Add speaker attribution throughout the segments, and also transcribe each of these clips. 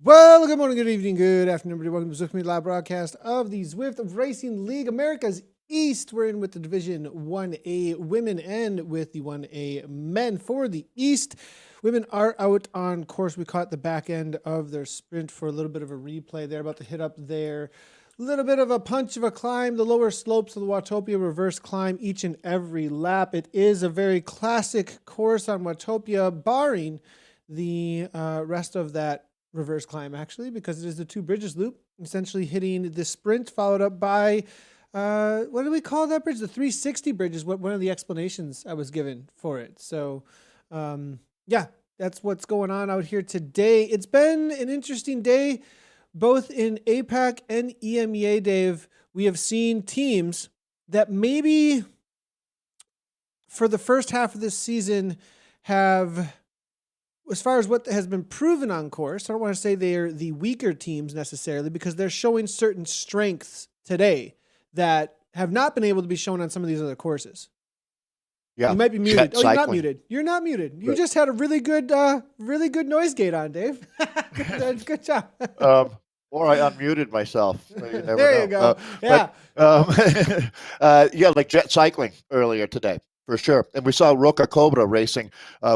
Speaker 1: Well, good morning, good evening, good afternoon, everybody. Welcome to Zwift Media Live broadcast of the Zwift Racing League, America's East. We're in with the Division 1A women and with the 1A men. For the East, women are out on course. We caught the back end of their sprint for a little bit of a replay. They're about to hit up their little bit of a punch of a climb, the lower slopes of the Watopia reverse climb each and every lap. It is a very classic course on Watopia, barring the rest of that reverse climb, actually, because it is the two bridges loop, essentially hitting the sprint, followed up by, what do we call that bridge? The 360 bridge is what one of the explanations I was given for it. So, yeah, that's what's going on out here today. It's been an interesting day, both in APAC and EMEA, Dave. We have seen teams that maybe for the first half of this season have, as far as what has been proven on course, I don't want to say they're the weaker teams necessarily, because they're showing certain strengths today that have not been able to be shown on some of these other courses. Yeah. You might be muted. Oh, you're not muted. You're not muted. You just had a really good noise gate on, Dave. Good job.
Speaker 2: Or I unmuted myself. So you never
Speaker 1: there
Speaker 2: know.
Speaker 1: You go. Yeah.
Speaker 2: Yeah, like jet cycling earlier today. For sure. And we saw Roca Cobra racing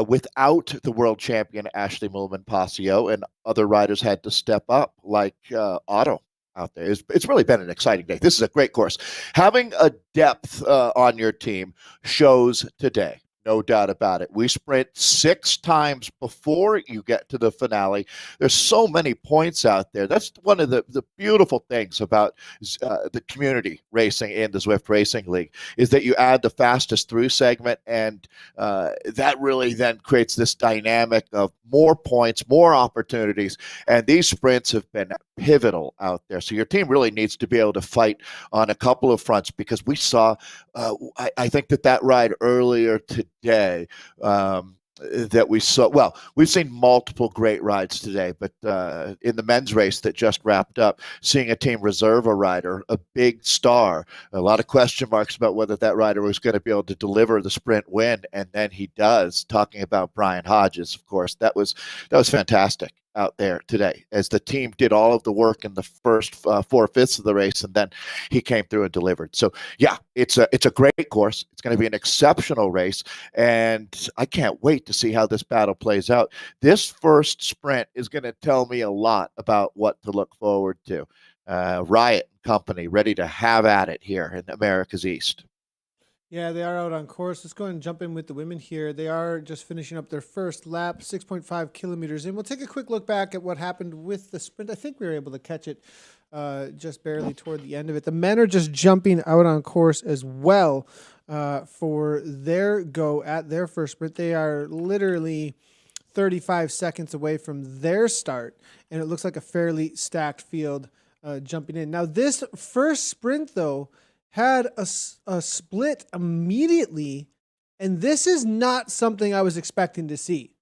Speaker 2: without the world champion Ashley Mulman-Pasio, and other riders had to step up, like Otto out there. It's really been an exciting day. This is a great course. Having a depth on your team shows today. No doubt about it. We sprint 6 times before you get to the finale. There's so many points out there. That's one of the beautiful things about the community racing in the Zwift Racing League, is that you add the fastest through segment, and that really then creates this dynamic of more points, more opportunities, and these sprints have been pivotal out there. So your team really needs to be able to fight on a couple of fronts, because we saw, I think that ride earlier today that we saw, well, we've seen multiple great rides today, but in the men's race that just wrapped up, seeing a team reserve a rider, a big star, a lot of question marks about whether that rider was going to be able to deliver the sprint win, and then he does. Talking about Brian Hodges, of course, that was fantastic out there today, as the team did all of the work in the first 4/5 of the race, and then he came through and delivered. So yeah, it's a great course. It's going to be an exceptional race, and I can't wait to see how this battle plays out. This first sprint is going to tell me a lot about what to look forward to. Riot Company ready to have at it here in America's East.
Speaker 1: Yeah, they are out on course. Let's go ahead and jump in with the women here. They are just finishing up their first lap, 6.5 kilometers in. We'll take a quick look back at what happened with the sprint. I think we were able to catch it just barely toward the end of it. The men are just jumping out on course as well for their go at their first sprint. They are literally 35 seconds away from their start, and it looks like a fairly stacked field jumping in. Now, this first sprint, though, had a split immediately, and this is not something I was expecting to see.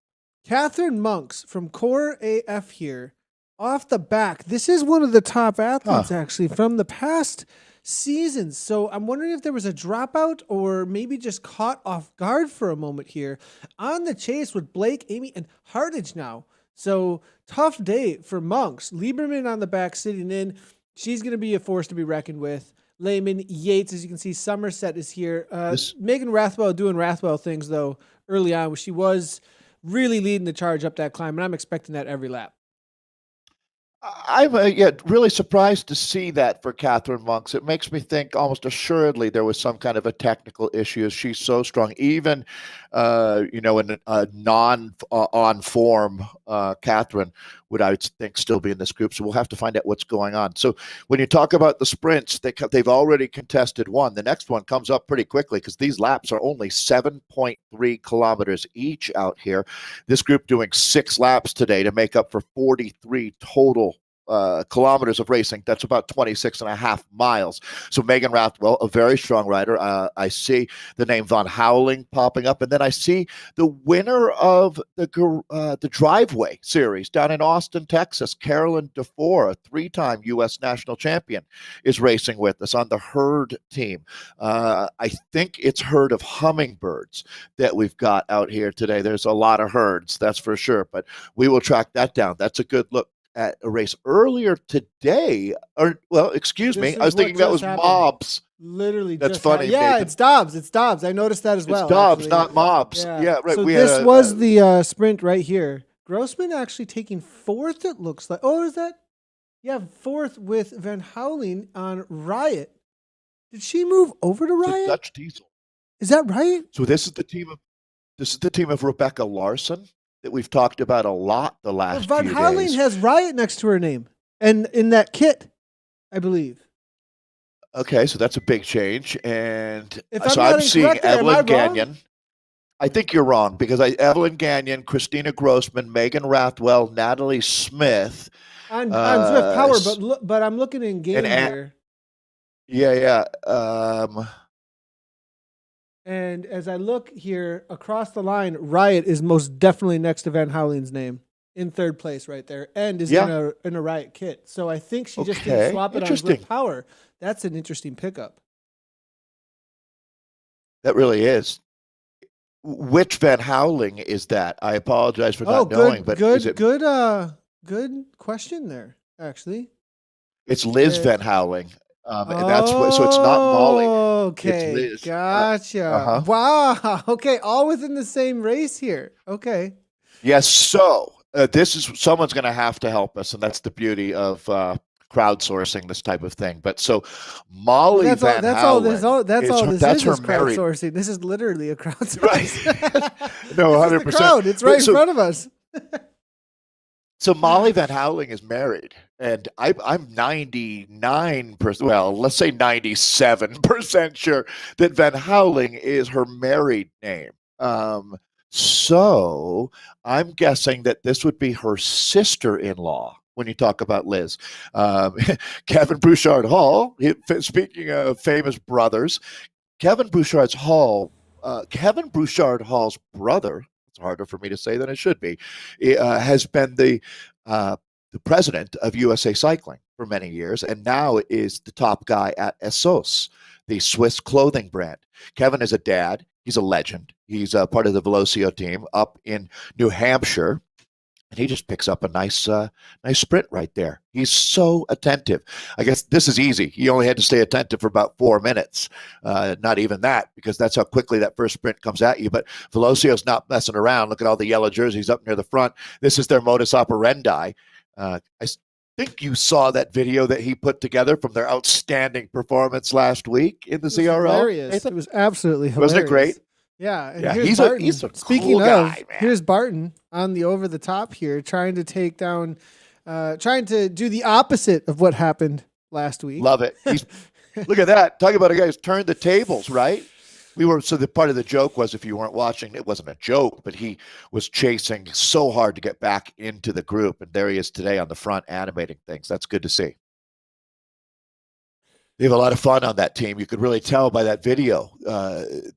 Speaker 1: Catherine Monks from Core AF here, off the back. This is one of the top athletes, actually, from the past seasons. So I'm wondering if there was a dropout or maybe just caught off guard for a moment here. On the chase with Blake, Amy, and Hardage now. So tough day for Monks. Lieberman on the back sitting in. She's going to be a force to be reckoned with. Lehman, Yates, as you can see, Somerset is here. Megan Rathwell doing Rathwell things, though, early on. She was really leading the charge up that climb, and I'm expecting that every lap.
Speaker 2: I'm really surprised to see that for Catherine Monks. It makes me think almost assuredly there was some kind of a technical issue. She's so strong, even in a non-on form. Catherine would, I would think, still be in this group. So we'll have to find out what's going on. So when you talk about the sprints, they've already contested one. The next one comes up pretty quickly, because these laps are only 7.3 kilometers each out here. This group doing 6 laps today to make up for 43 total kilometers of racing. That's about 26 and a half miles. So Megan Rathwell, a very strong rider. I see the name Von Howling popping up, and then I see the winner of the Driveway Series down in Austin, Texas, Carolyn DeFore, a 3-time U.S. national champion, is racing with us on the herd team. I think it's herd of hummingbirds that we've got out here today. There's a lot of herds, that's for sure, but we will track that down. That's a good look at a race earlier today. Or, well, excuse
Speaker 1: This
Speaker 2: me,
Speaker 1: is
Speaker 2: I was
Speaker 1: what
Speaker 2: thinking that was
Speaker 1: just happened.
Speaker 2: Mobs.
Speaker 1: Literally
Speaker 2: That's
Speaker 1: just
Speaker 2: funny,
Speaker 1: yeah,
Speaker 2: Nathan.
Speaker 1: it's Dobbs. It's Dobbs. I noticed that as
Speaker 2: It's
Speaker 1: well.
Speaker 2: Dobbs,
Speaker 1: Actually.
Speaker 2: not Mobs. Yeah, right.
Speaker 1: So
Speaker 2: We
Speaker 1: this
Speaker 2: had
Speaker 1: was the sprint right here. Grossman actually taking fourth, it looks like. Oh, is that? Yeah, fourth with Van Houweling on Riot. Did she move over to Riot?
Speaker 2: Dutch Diesel.
Speaker 1: Is that right?
Speaker 2: So this is the team of Rebecca Larson that we've talked about a lot the last
Speaker 1: Van
Speaker 2: few
Speaker 1: Houweling
Speaker 2: days.
Speaker 1: has Riot next to her name, and in that kit, I believe.
Speaker 2: Okay, so that's a big change. And
Speaker 1: If I'm
Speaker 2: so
Speaker 1: not
Speaker 2: I'm seeing
Speaker 1: incorrect there, am I
Speaker 2: Evelyn
Speaker 1: wrong?
Speaker 2: Gagnon. I think you're wrong because Evelyn Gagnon, Christina Grossman, Megan Rathwell, Natalie Smith.
Speaker 1: On Zwift Power,
Speaker 2: s-
Speaker 1: but I'm looking in game here.
Speaker 2: Yeah.
Speaker 1: And as I look here across the line, Riot is most definitely next to Van Houweling's name in third place right there, and is in a Riot kit. So I think she just didn't swap it on Zwift Power. That's an interesting pickup.
Speaker 2: That really is. Which Van Houweling is that? I apologize for not knowing, but is it
Speaker 1: good question there, actually.
Speaker 2: It's Liz Van Houweling. And that's what, so it's not Molly.
Speaker 1: Okay, gotcha. Wow. Okay, all within the same race here. Okay.
Speaker 2: Yes. So someone's going to have to help us, and that's the beauty of crowdsourcing this type of thing. But so Molly Van Houweling. That's her
Speaker 1: crowdsourcing. This is literally a crowdsourcing.
Speaker 2: Right. No, 100%.
Speaker 1: Crowd. It's right in front of us.
Speaker 2: So Molly Van Houweling is married, and I'm 99%, well, let's say 97% sure that Van Houweling is her married name. So I'm guessing that this would be her sister-in-law when you talk about Liz. Kevin Bouchard Hall, speaking of famous brothers, Kevin Bouchard Hall's brother, harder for me to say than it should be, has been the president of USA Cycling for many years, and now is the top guy at Essos, the Swiss clothing brand. Kevin is a dad. He's a legend. He's part of the Velocio team up in New Hampshire. And he just picks up a nice sprint right there. He's so attentive. I guess this is easy. He only had to stay attentive for about 4 minutes. Not even that, because that's how quickly that first sprint comes at you. But Velocio's not messing around. Look at all the yellow jerseys up near the front. This is their modus operandi. I think you saw that video that he put together from their outstanding performance last week in the ZRL.
Speaker 1: Hilarious. It was absolutely hilarious.
Speaker 2: Wasn't it great?
Speaker 1: Yeah, and
Speaker 2: he's a
Speaker 1: Speaking
Speaker 2: cool
Speaker 1: of,
Speaker 2: guy, man.
Speaker 1: Here's Barton on the over the top here, trying to take down, trying to do the opposite of what happened last week.
Speaker 2: Love it. Look at that. Talking about a guy who's turned the tables, right? So the part of the joke was, if you weren't watching, it wasn't a joke, but he was chasing so hard to get back into the group, and there he is today on the front animating things. That's good to see. They have a lot of fun on that team. You could really tell by that video.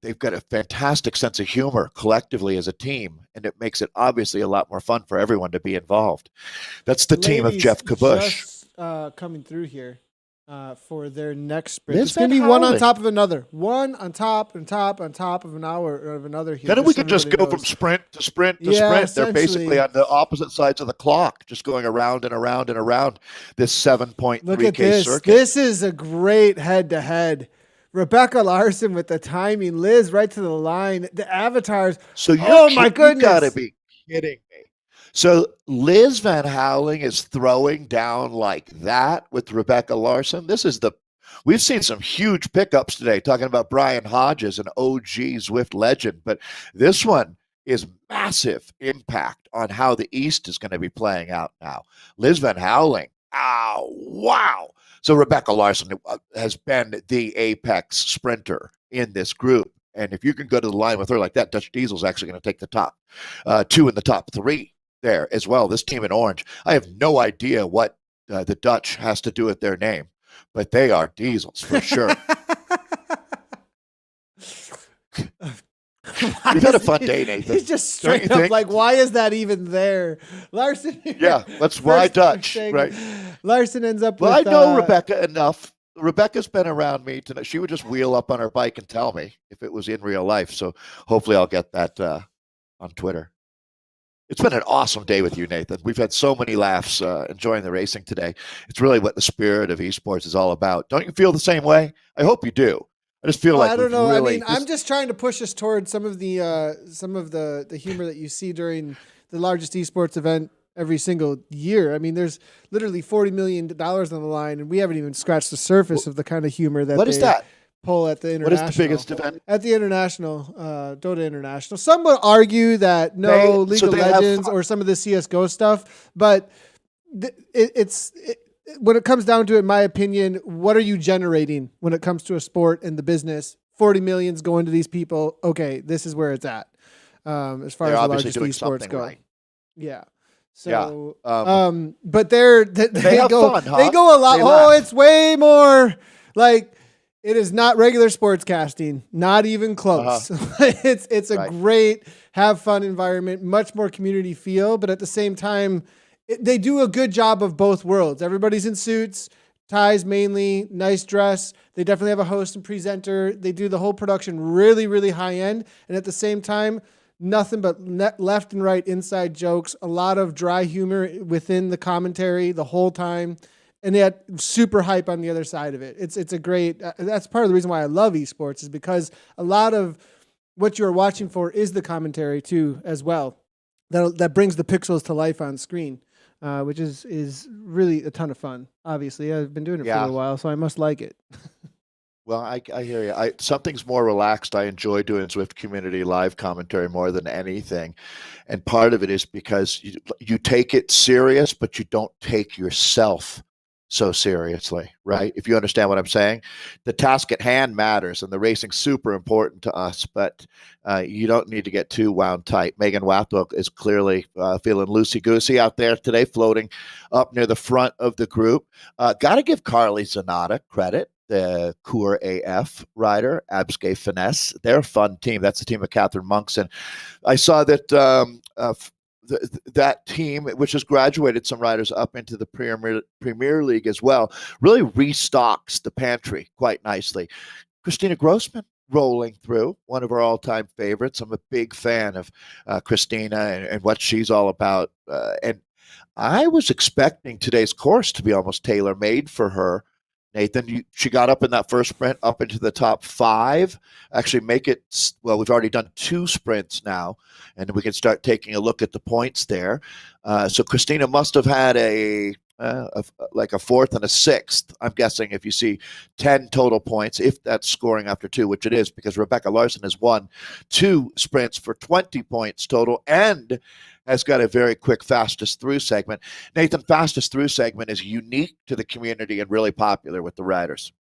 Speaker 2: They've got a fantastic sense of humor collectively as a team, and it makes it obviously a lot more fun for everyone to be involved. That's the team of Jeff Kabush.
Speaker 1: Coming through here for their next sprint.
Speaker 2: It's
Speaker 1: going to be one on top of another. One on top and top on top of an hour of another here.
Speaker 2: Then we could just go from sprint to sprint to sprint. They're basically on the opposite sides of the clock, just going around and around and around this 7.3K circuit.
Speaker 1: This is a great head-to-head. Rebecca Larson with the timing. Liz right to the line. The avatars.
Speaker 2: So
Speaker 1: my goodness.
Speaker 2: You got to be kidding me. So Liz Van Houweling is throwing down like that with Rebecca Larson. We've seen some huge pickups today, talking about Brian Hodges, an OG Zwift legend, but this one is massive impact on how the East is going to be playing out now. Liz Van Houweling, wow. So Rebecca Larson has been the apex sprinter in this group. And if you can go to the line with her like that, Dutch Diesel's actually going to take the top two in the top three there as well. This team in orange, I have no idea what the Dutch has to do with their name, but they are Diesels for sure. We've had a fun day, Nathan.
Speaker 1: He's just straight up like, why is that even there? Larson.
Speaker 2: Yeah, that's why Dutch, right?
Speaker 1: Larson ends up with...
Speaker 2: I know Rebecca enough. Rebecca's been around me tonight. She would just wheel up on her bike and tell me if it was in real life. So hopefully I'll get that on Twitter. It's been an awesome day with you, Nathan. We've had so many laughs enjoying the racing today. It's really what the spirit of esports is all about. Don't you feel the same way? I hope you do. I just feel
Speaker 1: Oh,
Speaker 2: like
Speaker 1: I don't
Speaker 2: we've
Speaker 1: know. I
Speaker 2: really
Speaker 1: mean, I'm just trying to push us towards some of the humor that you see during the largest esports event every single year. I mean, there's literally $40 million on the line, and we haven't even scratched the surface of the kind of humor that
Speaker 2: What is
Speaker 1: they
Speaker 2: that?
Speaker 1: pull at the
Speaker 2: What is the
Speaker 1: international.
Speaker 2: biggest event?
Speaker 1: At the international, Dota International. Some would argue that no,
Speaker 2: They
Speaker 1: League
Speaker 2: so
Speaker 1: of
Speaker 2: they have
Speaker 1: Legends or some of the CS:GO stuff, but when it comes down to it, in my opinion, what are you generating when it comes to a sport and the business? 40 million's going to these people. Okay, this is where it's at. As far
Speaker 2: they're
Speaker 1: as the
Speaker 2: obviously
Speaker 1: largest
Speaker 2: doing
Speaker 1: esports
Speaker 2: something
Speaker 1: go.
Speaker 2: right.
Speaker 1: Yeah.
Speaker 2: Yeah.
Speaker 1: So,
Speaker 2: Um,
Speaker 1: but
Speaker 2: they have
Speaker 1: go,
Speaker 2: fun, huh?
Speaker 1: they go a lot.
Speaker 2: They
Speaker 1: Oh,
Speaker 2: laugh.
Speaker 1: it's way more like it is not regular sportscasting, not even close. It's a
Speaker 2: Right.
Speaker 1: great have fun environment, much more community feel, but at the same time, they do a good job of both worlds. Everybody's in suits, ties mainly, nice dress. They definitely have a host and presenter. They do the whole production really, really high end, and at the same time, nothing but left and right inside jokes, a lot of dry humor within the commentary the whole time, and yet super hype on the other side of it. It's a great, that's part of the reason why I love esports, is because a lot of what you're watching for is the commentary too, as well. That brings the pixels to life on screen, which is really a ton of fun. Obviously, I've been doing it for a
Speaker 2: Yeah.
Speaker 1: little while, so I must like it.
Speaker 2: Well, I hear you. Something's more relaxed. I enjoy doing Zwift community live commentary more than anything. And part of it is because you take it serious, but you don't take yourself so seriously, right? If you understand what I'm saying, the task at hand matters and the racing's super important to us, but you don't need to get too wound tight. Megan Wathwick is clearly feeling loosey-goosey out there today, floating up near the front of the group. Got to give Carly Zanata credit, the Cour AF rider, Absque Finesse. They're a fun team. That's the team of Catherine Monks. And I saw that that team, which has graduated some riders up into the Premier League as well, really restocks the pantry quite nicely. Christina Grossman rolling through, one of our all-time favorites. I'm a big fan of Christina and what she's all about. And I was expecting today's course to be almost tailor-made for her. Nathan, she got up in that first sprint, up into the top 5. Actually, make it, well, we've already done 2 sprints now, and we can start taking a look at the points there. So Christina must have had like a 4th and a 6th. I'm guessing if you see 10 total points, if that's scoring after 2, which it is, because Rebecca Larson has won 2 sprints for 20 points total and has got a very quick fastest through segment. Nathan, fastest through segment is unique to the community and really popular with the riders.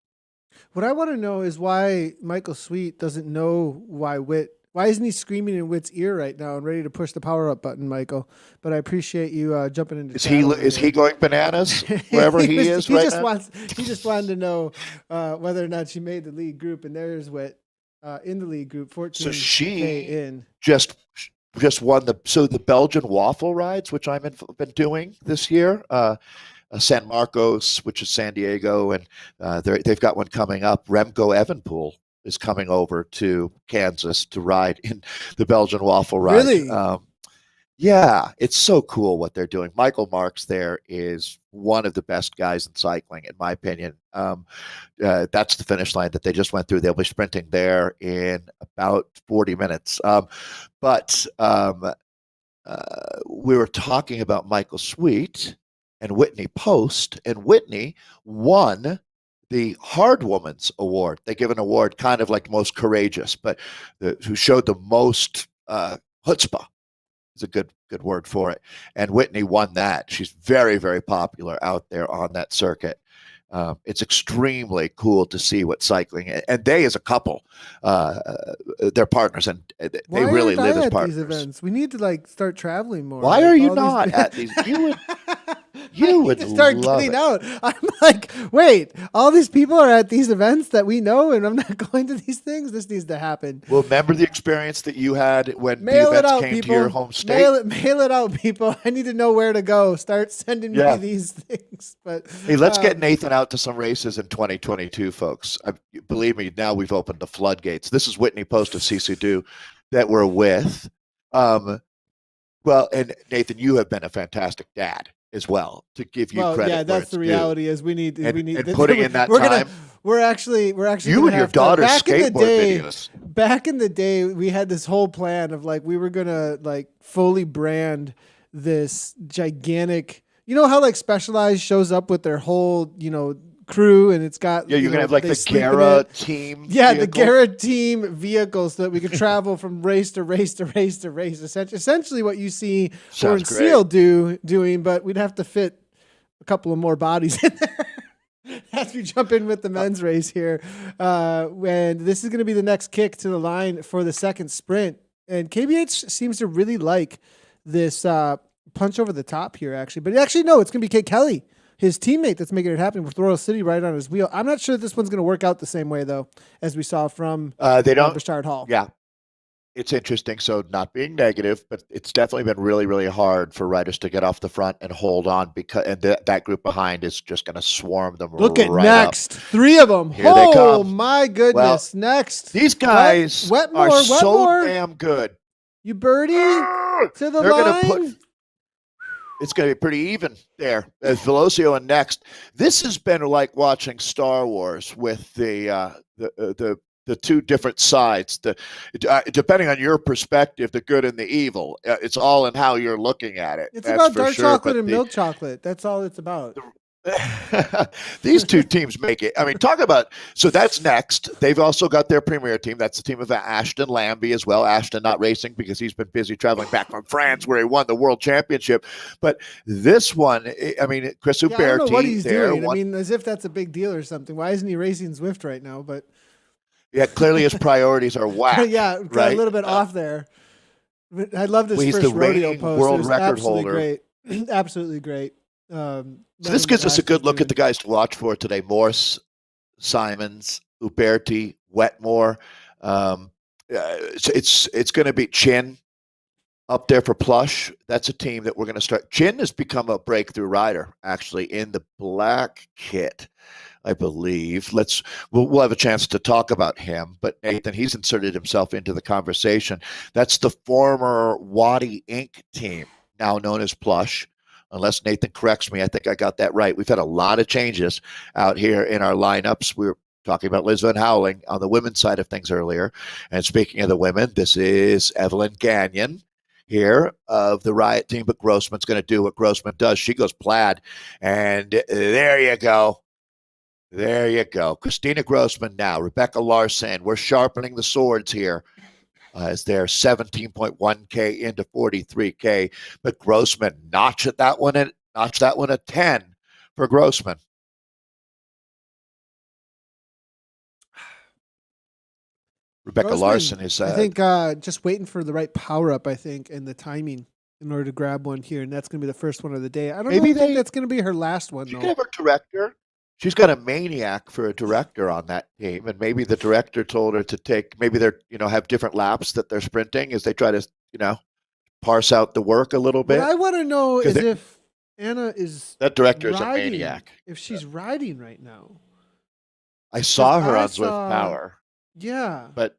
Speaker 1: What I want to know is why Michael Sweet doesn't know why isn't he screaming in Witt's ear right now and ready to push the power up button, Michael? But I appreciate you jumping into.
Speaker 2: Is he going bananas wherever he is
Speaker 1: he
Speaker 2: right
Speaker 1: just
Speaker 2: now?
Speaker 1: He just wanted to know whether or not she made the league group, and there's Witt in the league group, 14.
Speaker 2: So she
Speaker 1: in
Speaker 2: just won the Belgian waffle rides, which I've been doing this year. San Marcos, which is San Diego, and they've got one coming up. Remco Evenepoel is coming over to Kansas to ride in the Belgian waffle ride.
Speaker 1: Really?
Speaker 2: Yeah, it's so cool what they're doing. Michael Marks there is one of the best guys in cycling, in my opinion. That's the finish line that they just went through. They'll be sprinting there in about 40 minutes. But we were talking about Michael Sweet and Whitney Post, and Whitney won the Hard Woman's Award. They give an award kind of like most courageous, but who showed the most chutzpah is a good word for it. And Whitney won that. She's very, very popular out there on that circuit. It's extremely cool to see what cycling, and they as a couple, they're partners, and they really live as partners.
Speaker 1: These events? We need to start traveling more.
Speaker 2: Why are you not at these? You would
Speaker 1: start
Speaker 2: love
Speaker 1: getting
Speaker 2: it.
Speaker 1: out. I'm like, wait, all these people are at these events that we know, and I'm not going to these things. This needs to happen.
Speaker 2: Well, remember the experience that you had when
Speaker 1: mail
Speaker 2: the events
Speaker 1: it out,
Speaker 2: came
Speaker 1: people.
Speaker 2: to your home state?
Speaker 1: Mail it out, people. I need to know where to go. Start sending me these things. But
Speaker 2: hey, let's get Nathan out to some races in 2022, folks. Believe me, now we've opened the floodgates. This is Whitney Post of Sisu that we're with. Well, and Nathan, you have been a fantastic dad as well, to give you
Speaker 1: Well, yeah,
Speaker 2: credit where
Speaker 1: that's
Speaker 2: it's
Speaker 1: the
Speaker 2: due.
Speaker 1: reality. Is we need
Speaker 2: And putting in that
Speaker 1: we're gonna
Speaker 2: time,
Speaker 1: we're actually
Speaker 2: you
Speaker 1: gonna
Speaker 2: and your
Speaker 1: have to.
Speaker 2: daughter's skateboard videos.
Speaker 1: Back in the day, we had this whole plan of like we were gonna like fully brand this gigantic. You know how like Specialized shows up with their whole crew, and it's got
Speaker 2: Yeah, you're gonna have like
Speaker 1: they
Speaker 2: the
Speaker 1: sleep in
Speaker 2: Guerra
Speaker 1: it.
Speaker 2: team.
Speaker 1: Yeah, the
Speaker 2: vehicle.
Speaker 1: Guerra team vehicle so that we could travel from race to race to race to race. Essentially what you see
Speaker 2: Sounds
Speaker 1: Oren
Speaker 2: great.
Speaker 1: Seal doing, but we'd have to fit a couple of more bodies in there as we jump in with the men's race here. When this is going to be the next kick to the line for the second sprint. And KBH seems to really like this punch over the top here, actually. But actually, no, it's going to be Kate Kelly, his teammate, that's making it happen with Royal City right on his wheel. I'm not sure this one's going to work out the same way, though, as we saw from
Speaker 2: They don't.
Speaker 1: Bashard Hall.
Speaker 2: Yeah, it's interesting. So, not being negative, but it's definitely been really, really hard for riders to get off the front and hold on, because that group behind is just going to swarm them.
Speaker 1: Look at
Speaker 2: right
Speaker 1: next,
Speaker 2: up.
Speaker 1: 3 of them.
Speaker 2: Here they
Speaker 1: Oh
Speaker 2: come.
Speaker 1: my goodness! Next,
Speaker 2: These guys
Speaker 1: Wetmore,
Speaker 2: are so
Speaker 1: Wetmore.
Speaker 2: damn good.
Speaker 1: You birdie to the
Speaker 2: They're
Speaker 1: line.
Speaker 2: Gonna it's going to be pretty even there as Velocio and next. This has been like watching Star Wars with the two different sides. Depending on your perspective, the good and the evil. It's all in how you're looking at it.
Speaker 1: It's
Speaker 2: That's
Speaker 1: about
Speaker 2: for
Speaker 1: dark
Speaker 2: sure,
Speaker 1: chocolate and milk chocolate. That's all it's about.
Speaker 2: These two teams make it. I mean, talk about. So that's next. They've also got their premier team. That's the team of Ashton Lambie as well. Ashton not racing because he's been busy traveling back from France where he won the world championship. But this one, I mean, Chris Huberti.
Speaker 1: I don't know what he's doing.
Speaker 2: I
Speaker 1: mean, as if that's a big deal or something. Why isn't he racing Zwift right now? But
Speaker 2: yeah, clearly his priorities are whack.
Speaker 1: Yeah,
Speaker 2: right?
Speaker 1: A little bit off there. But I love this
Speaker 2: well, he's
Speaker 1: first
Speaker 2: the
Speaker 1: rodeo post.
Speaker 2: world record holder.
Speaker 1: Great. Absolutely great.
Speaker 2: So this gives us a good look at the guys to watch for today: Morse, Simons, Huberti, Wetmore. It's going to be Chin up there for Plush. That's a team that we're going to start. Chin has become a breakthrough rider, actually, in the black kit, I believe. We'll have a chance to talk about him. But Nathan, he's inserted himself into the conversation. That's the former Waddy Inc. team, now known as Plush. Unless Nathan corrects me, I think I got that right. We've had a lot of changes out here in our lineups. We were talking about Liz Van Houweling on the women's side of things earlier. And speaking of the women, this is Evelyn Gagnon here of the Riot team, but Grossman's going to do what Grossman does. She goes plaid, and there you go. There you go. Christina Grossman now. Rebecca Larson. We're sharpening the swords here. As they're 17.1K into 43K, but Grossman notched that one at 10 for Grossman. Rebecca Larson is.
Speaker 1: I think just waiting for the right power up. I think and the timing in order to grab one here, and that's going to be the first one of the day. I don't think that's going to be her last one.
Speaker 2: She could have a director. She's got a maniac for a director on that team, and maybe the director told her to take. Maybe they're have different laps that they're sprinting as they try to parse out the work a little bit.
Speaker 1: What I want to know is if Anna is
Speaker 2: that director is a maniac.
Speaker 1: If she's riding right now.
Speaker 2: I saw her on Zwift Power.
Speaker 1: Yeah,
Speaker 2: but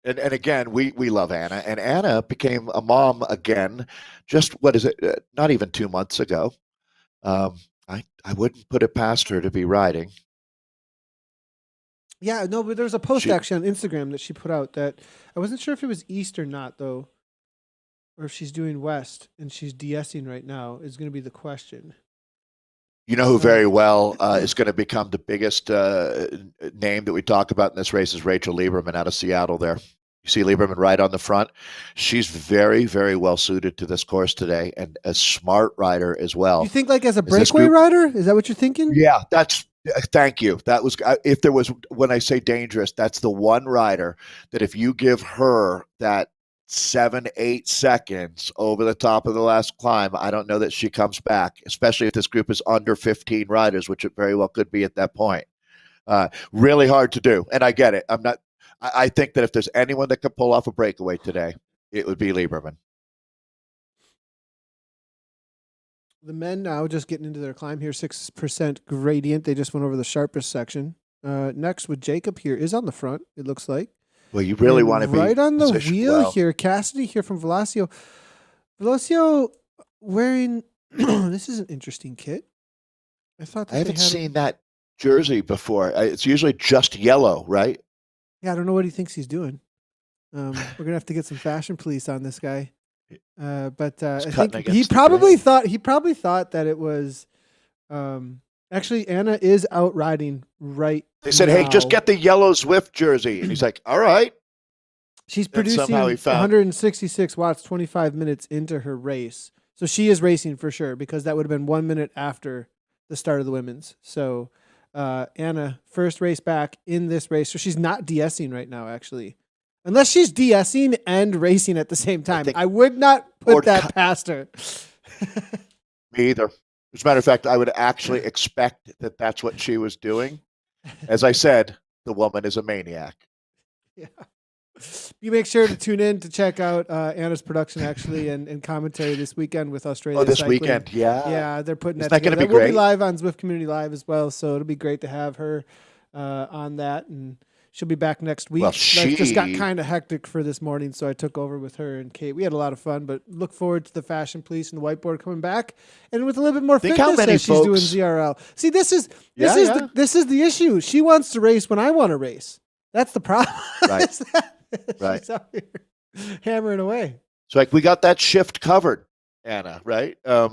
Speaker 2: and again, we love Anna, and Anna became a mom again. Just what is it? Not even 2 months ago. I wouldn't put it past her to be riding.
Speaker 1: Yeah, no, but there was a post actually on Instagram that she put out that I wasn't sure if it was East or not, though, or if she's doing West and she's de-essing right now is going to be the question.
Speaker 2: You know who very well is going to become the biggest name that we talk about in this race is Rachel Lieberman out of Seattle there. You see Lieberman right on the front. She's very, very well suited to this course today and a smart rider as well.
Speaker 1: You think like as a breakaway rider? Is that what you're thinking?
Speaker 2: Yeah, thank you. That was, if there was, when I say dangerous, that's the one rider that if you give her that 7-8 seconds over the top of the last climb, I don't know that she comes back, especially if this group is under 15 riders, which it very well could be at that point. Really hard to do. And I get it. I think that if there's anyone that could pull off a breakaway today, it would be Lieberman.
Speaker 1: The men now just getting into their climb here, 6% gradient. They just went over the sharpest section. Next with Jacob here is on the front, it looks like.
Speaker 2: Well, you really want to be
Speaker 1: right on the wheel here. Cassidy here from Velocio. Velocio wearing this is an interesting kit. I thought
Speaker 2: I
Speaker 1: that they
Speaker 2: haven't
Speaker 1: had
Speaker 2: seen that jersey before. It's usually just yellow, right?
Speaker 1: Yeah, I don't know what he thinks he's doing. We're gonna have to get some fashion police on this guy. But
Speaker 2: It's
Speaker 1: I
Speaker 2: cutting
Speaker 1: think he
Speaker 2: against the
Speaker 1: probably
Speaker 2: grain.
Speaker 1: thought that it was actually Anna is out riding right
Speaker 2: They said, "Hey, just
Speaker 1: now.
Speaker 2: get the yellow Zwift jersey," and he's like, "All right."
Speaker 1: She's
Speaker 2: Then somehow he
Speaker 1: producing
Speaker 2: found
Speaker 1: 166 watts 25 minutes into her race. So she is racing for sure because that would have been 1 minute after the start of the women's. So Anna, first race back in this race. So she's not DSing right now, actually. Unless she's DSing and racing at the same
Speaker 2: I
Speaker 1: time.
Speaker 2: think
Speaker 1: I would not
Speaker 2: or
Speaker 1: put that past her.
Speaker 2: me either. As a matter of fact, I would actually expect that that's what she was doing. As I said, the woman is a maniac.
Speaker 1: Yeah. You make sure to tune in to check out Anna's production actually and commentary this weekend with Australia
Speaker 2: This
Speaker 1: Cycling.
Speaker 2: weekend, yeah.
Speaker 1: Yeah, they're putting
Speaker 2: Isn't
Speaker 1: that
Speaker 2: that going
Speaker 1: together.
Speaker 2: to be
Speaker 1: That will be
Speaker 2: great?
Speaker 1: live on Zwift Community Live as well, so it'll be great to have her on that. And she'll be back next week.
Speaker 2: Well,
Speaker 1: Life just got kind of hectic for this morning, so I took over with her and Kate. We had a lot of fun, but look forward to the fashion police and the whiteboard coming back, and with a little bit more
Speaker 2: Think
Speaker 1: fitness
Speaker 2: how many
Speaker 1: as she's doing
Speaker 2: folks-
Speaker 1: ZRL. See, this is
Speaker 2: Yeah.
Speaker 1: this is the issue. She wants to race when I want to race. That's the problem.
Speaker 2: Right. Right.
Speaker 1: She's out here hammering away.
Speaker 2: So like we got that shift covered, Anna, right? I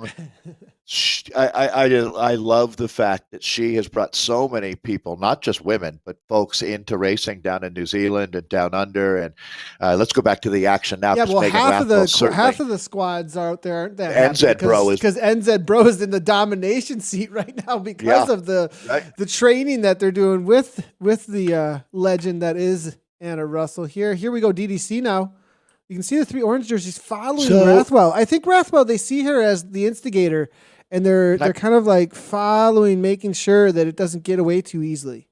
Speaker 2: love the fact that she has brought so many people, not just women, but folks into racing down in New Zealand and down under. And let's go back to the action now.
Speaker 1: Yeah, well,
Speaker 2: Megan
Speaker 1: half of
Speaker 2: Rathwell
Speaker 1: the squads out there aren't that
Speaker 2: NZ Bro is
Speaker 1: because NZ Bro is in the domination seat right now because of the training that they're doing with the legend that is Anna Russell. Here we go, DDC now. You can see the three orange jerseys following Rathwell. I think Rathwell, they see her as the instigator, and they're kind of like following, making sure that it doesn't get away too easily.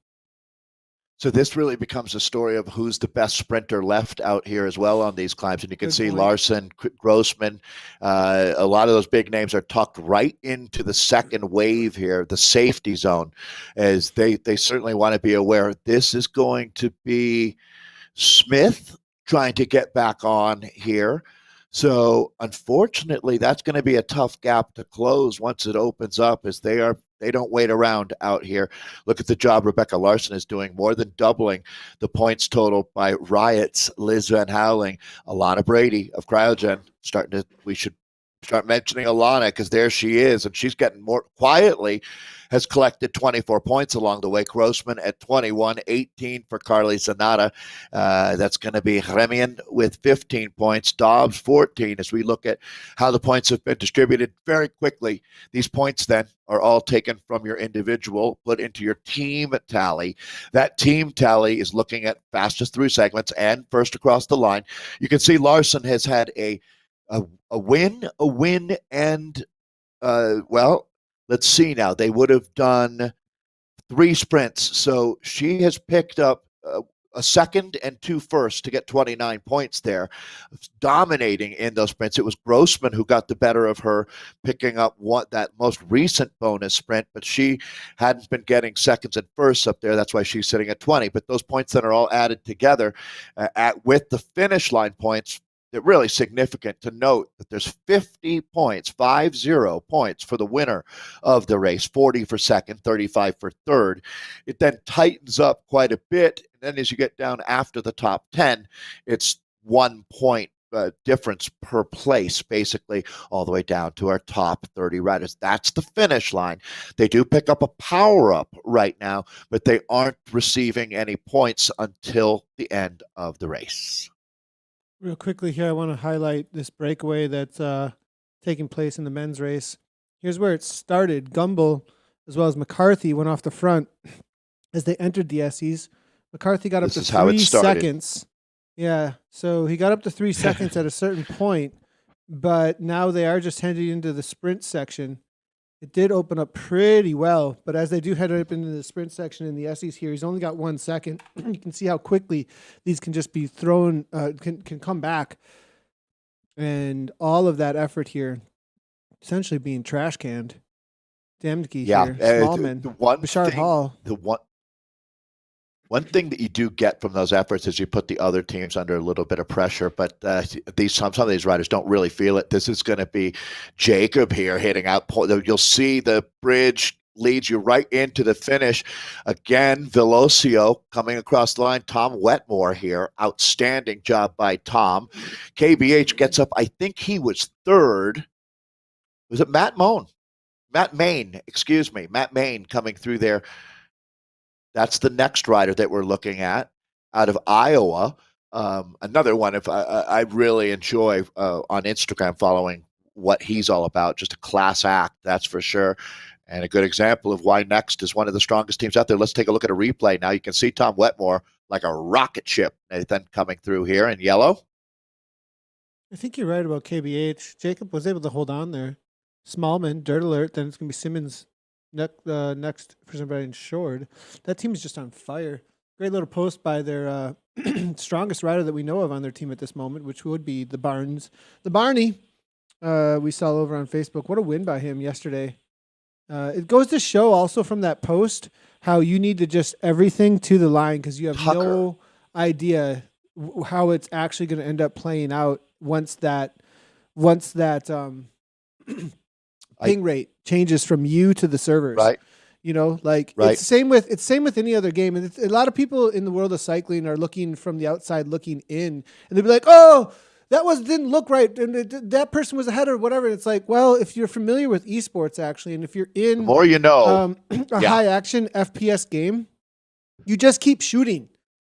Speaker 2: So this really becomes a story of who's the best sprinter left out here as well on these climbs. And you can
Speaker 1: Good
Speaker 2: see
Speaker 1: point.
Speaker 2: Larson, Grossman, a lot of those big names are tucked right into the second wave here, the safety zone, as they certainly want to be aware this is going to be Smith trying to get back on here. So unfortunately, that's going to be a tough gap to close once it opens up, as they don't wait around out here. Look at the job Rebecca Larson is doing, more than doubling the points total by Riot's Liz Van Houweling. Alana Brady of Cryogen we should start mentioning Alana, because there she is, and she's getting more quietly, has collected 24 points along the way. Grossman at 21, 18 for Carly Zanata. That's going to be Remian with 15 points, Dobbs 14. As we look at how the points have been distributed very quickly, these points then are all taken from your individual, put into your team tally. That team tally is looking at fastest through segments and first across the line. You can see Larson has had a win, and let's see now. They would have done 3 sprints. So she has picked up a second and 2 firsts to get 29 points there, dominating in those sprints. It was Grossman who got the better of her, picking up that most recent bonus sprint, but she hadn't been getting seconds and firsts up there. That's why she's sitting at 20. But those points then are all added together with the finish line points. They're really significant to note that there's 50 points, 50 points for the winner of the race, 40 for second, 35 for third. It then tightens up quite a bit. And then as you get down after the top 10, it's 1 point difference per place, basically, all the way down to our top 30 riders. That's the finish line. They do pick up a power-up right now, but they aren't receiving any points until the end of the race.
Speaker 1: Real quickly here, I want to highlight this breakaway that's taking place in the men's race. Here's where it started. Gumbel, as well as McCarthy, went off the front as they entered the SEs. McCarthy got up to 3 seconds. Yeah, so he got up to 3 seconds at a certain point, but now they are just heading into the sprint section. It did open up pretty well, but as they do head up into the sprint section in the SEs here, he's only got 1 second. You can see how quickly these can just be thrown, can come back. And all of that effort here essentially being trash canned. Demke here, Smallman, Bashard Hall.
Speaker 2: One thing that you do get from those efforts is you put the other teams under a little bit of pressure, but some of these riders don't really feel it. This is going to be Jacob here hitting out. You'll see the bridge leads you right into the finish. Again, Velocio coming across the line. Tom Wetmore here. Outstanding job by Tom. KBH gets up. I think he was third. Was it Matt Main? Matt Main coming through there. That's the next rider that we're looking at out of Iowa. Another one, if I really enjoy on Instagram following what he's all about. Just a class act, that's for sure. And a good example of why Next is one of the strongest teams out there. Let's take a look at a replay now. You can see Tom Wetmore like a rocket ship, Nathan, coming through here in yellow.
Speaker 1: I think you're right about KBH. Jacob was able to hold on there. Smallman, dirt alert. Then it's going to be Simmons next for somebody insured. That team is just on fire. Great little post by their strongest rider that we know of on their team at this moment, which would be the Barney. We saw over on Facebook. What a win by him yesterday. It goes to show also from that post how you need to just everything to the line because you have no idea how it's actually going to end up playing out once that ping rate changes from you to the servers.
Speaker 2: Right.
Speaker 1: You know, like it's same with any other game. And a lot of people in the world of cycling are looking from the outside looking in, and they'll be like, "Oh, that didn't look right, and that person was ahead or whatever." And it's like, well, if you're familiar with esports actually, and if you're in
Speaker 2: the more you know,
Speaker 1: a high action FPS game, you just keep shooting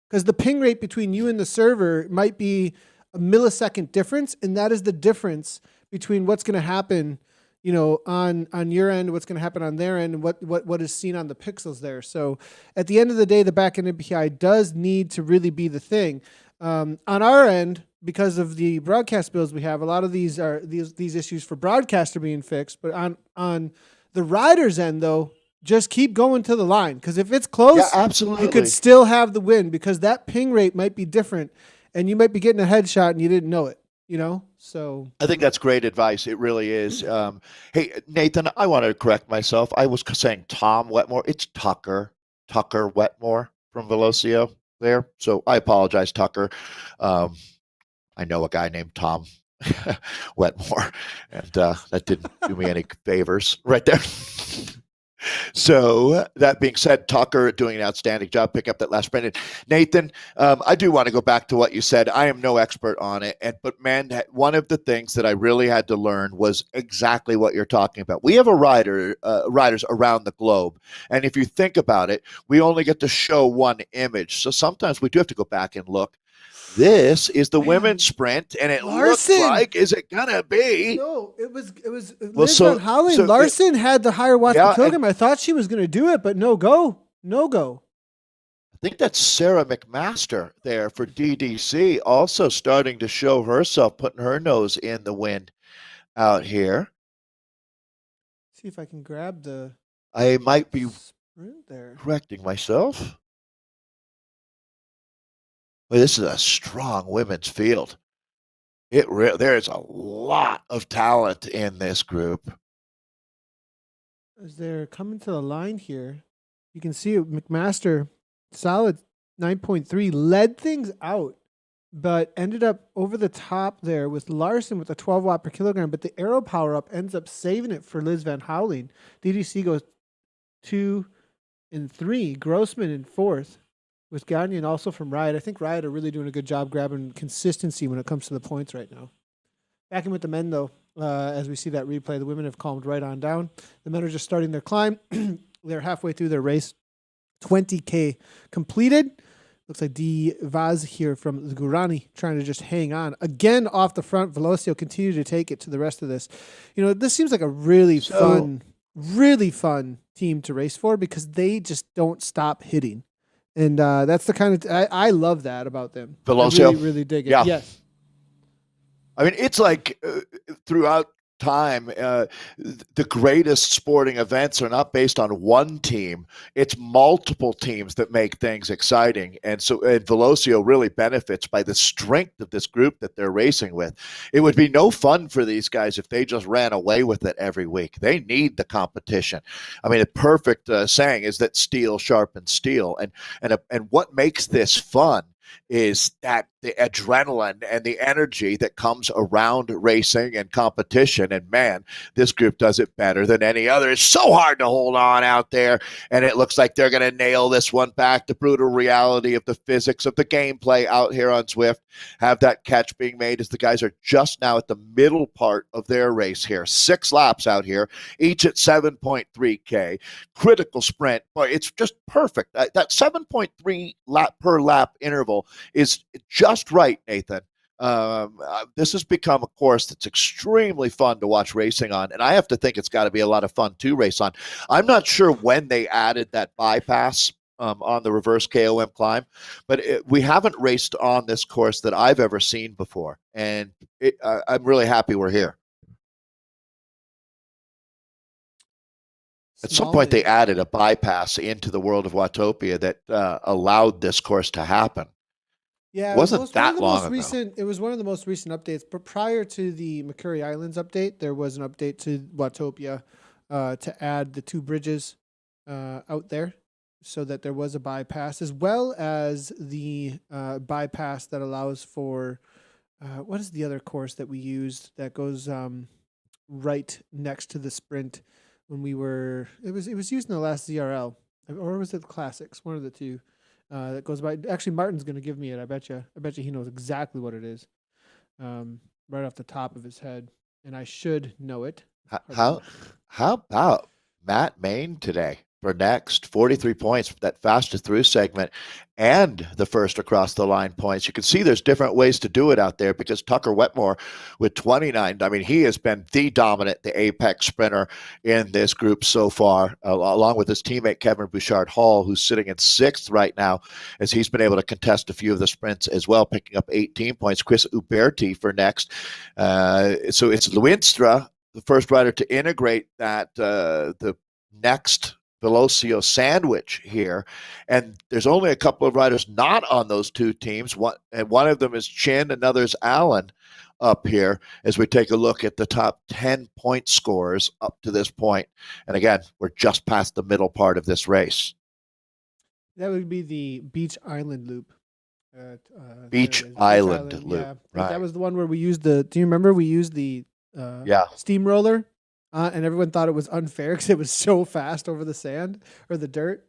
Speaker 1: because the ping rate between you and the server might be a millisecond difference, and that is the difference between what's going to happen, you know, on your end, what's going to happen on their end, and what is seen on the pixels there. So at the end of the day, the backend API does need to really be the thing. On our end, because of the broadcast builds we have, a lot of these issues for broadcast are being fixed. But on the riders' end, though, just keep going to the line because if it's close,
Speaker 2: absolutely,
Speaker 1: you could still have the win because that ping rate might be different, and you might be getting a headshot and you didn't know it. You know, so
Speaker 2: I think that's great advice. It really is. Hey, Nathan, I want to correct myself. I was saying Tom Wetmore. It's Tucker Wetmore from Velocio there. So I apologize, Tucker. I know a guy named Tom Wetmore, and that didn't do me any favors right there. So that being said, Tucker doing an outstanding job picking up that last sprint. Nathan, I do want to go back to what you said. I am no expert on it, but man, one of the things that I really had to learn was exactly what you're talking about. We have riders around the globe, and if you think about it, we only get to show one image. So sometimes we do have to go back and look. This is the women's sprint, and it looks like, is it gonna be?
Speaker 1: No, it was Liz Van Houweling.
Speaker 2: So
Speaker 1: Larson had the higher watts per kilogram. I thought she was gonna do it, but no go.
Speaker 2: I think that's Sarah McMaster there for DDC, also starting to show herself, putting her nose in the wind out here.
Speaker 1: See if I can grab the.
Speaker 2: I might be
Speaker 1: sprint there.
Speaker 2: Correcting myself. Well, this is a strong women's field. There's a lot of talent in this group.
Speaker 1: As they're coming to the line here, you can see McMaster, solid 9.3, led things out, but ended up over the top there with Larson with a 12 watt per kilogram. But the aero power up ends up saving it for Liz Van Houweling. DDC goes 2 and 3. Grossman in 4th. With Gagnon also from Riot. I think Riot are really doing a good job grabbing consistency when it comes to the points right now. Back in with the men, though, as we see that replay, the women have calmed right on down. The men are just starting their climb. They're halfway through their race. 20K completed. Looks like D. Vaz here from the Guerra trying to just hang on. Again, off the front, Velocio continue to take it to the rest of this. You know, this seems like a really fun team to race for because they just don't stop hitting. And that's the kind of I love that about them.
Speaker 2: Velocio,
Speaker 1: I really dig it.
Speaker 2: Yeah.
Speaker 1: Yes.
Speaker 2: I mean, it's like throughout time, the greatest sporting events are not based on one team. It's multiple teams that make things exciting. And so Velocio really benefits by the strength of this group that they're racing with. It would be no fun for these guys if they just ran away with it every week. They need the competition. I mean, a perfect saying is that steel sharpens steel. And what makes this fun is that the adrenaline and the energy that comes around racing and competition. And man, this group does it better than any other. It's so hard to hold on out there, and it looks like they're going to nail this one back. The brutal reality of the physics of the gameplay out here on Zwift, have that catch being made as the guys are just now at the middle part of their race here. 6 laps out here, each at 7.3K. Critical sprint. Boy, it's just perfect. That 7.3 lap per lap interval is just right, Nathan. This has become a course that's extremely fun to watch racing on, and I have to think it's got to be a lot of fun to race on. I'm not sure when they added that bypass on the reverse KOM climb, but we haven't raced on this course that I've ever seen before, and I'm really happy we're here. At some point, they added a bypass into the world of Watopia that allowed this course to happen.
Speaker 1: Yeah,
Speaker 2: it wasn't that long ago.
Speaker 1: It was one of the most recent updates. But prior to the McCurry Islands update, there was an update to Watopia to add the 2 bridges out there, so that there was a bypass, as well as the bypass that allows for what is the other course that we used that goes right next to the sprint when we were. It was used in the last ZRL, or was it the Classics? One of the two. That goes by. Actually, Martin's going to give me it. I bet you he knows exactly what it is, right off the top of his head, and I should know it.
Speaker 2: How about Matt Main today for next? 43 points, that fastest through segment, and the first across the line points. You can see there's different ways to do it out there, because Tucker Wetmore with 29, I mean, he has been the dominant, the apex sprinter in this group so far, along with his teammate Kevin Bouchard-Hall, who's sitting in 6th right now, as he's been able to contest a few of the sprints as well, picking up 18 points. Chris Uberti for next. So it's Luinstra, the first rider to integrate that, the next Velocio sandwich here, and there's only a couple of riders not on those 2 teams. One of them is Chin, another's Allen up here, as we take a look at the top 10 point scores up to this point. And again, we're just past the middle part of this race.
Speaker 1: That would be the Beach Island loop.
Speaker 2: Beach Island loop.
Speaker 1: Yeah.
Speaker 2: Right.
Speaker 1: That was the one where we used do you remember we used the steamroller? And everyone thought it was unfair because it was so fast over the sand or the dirt.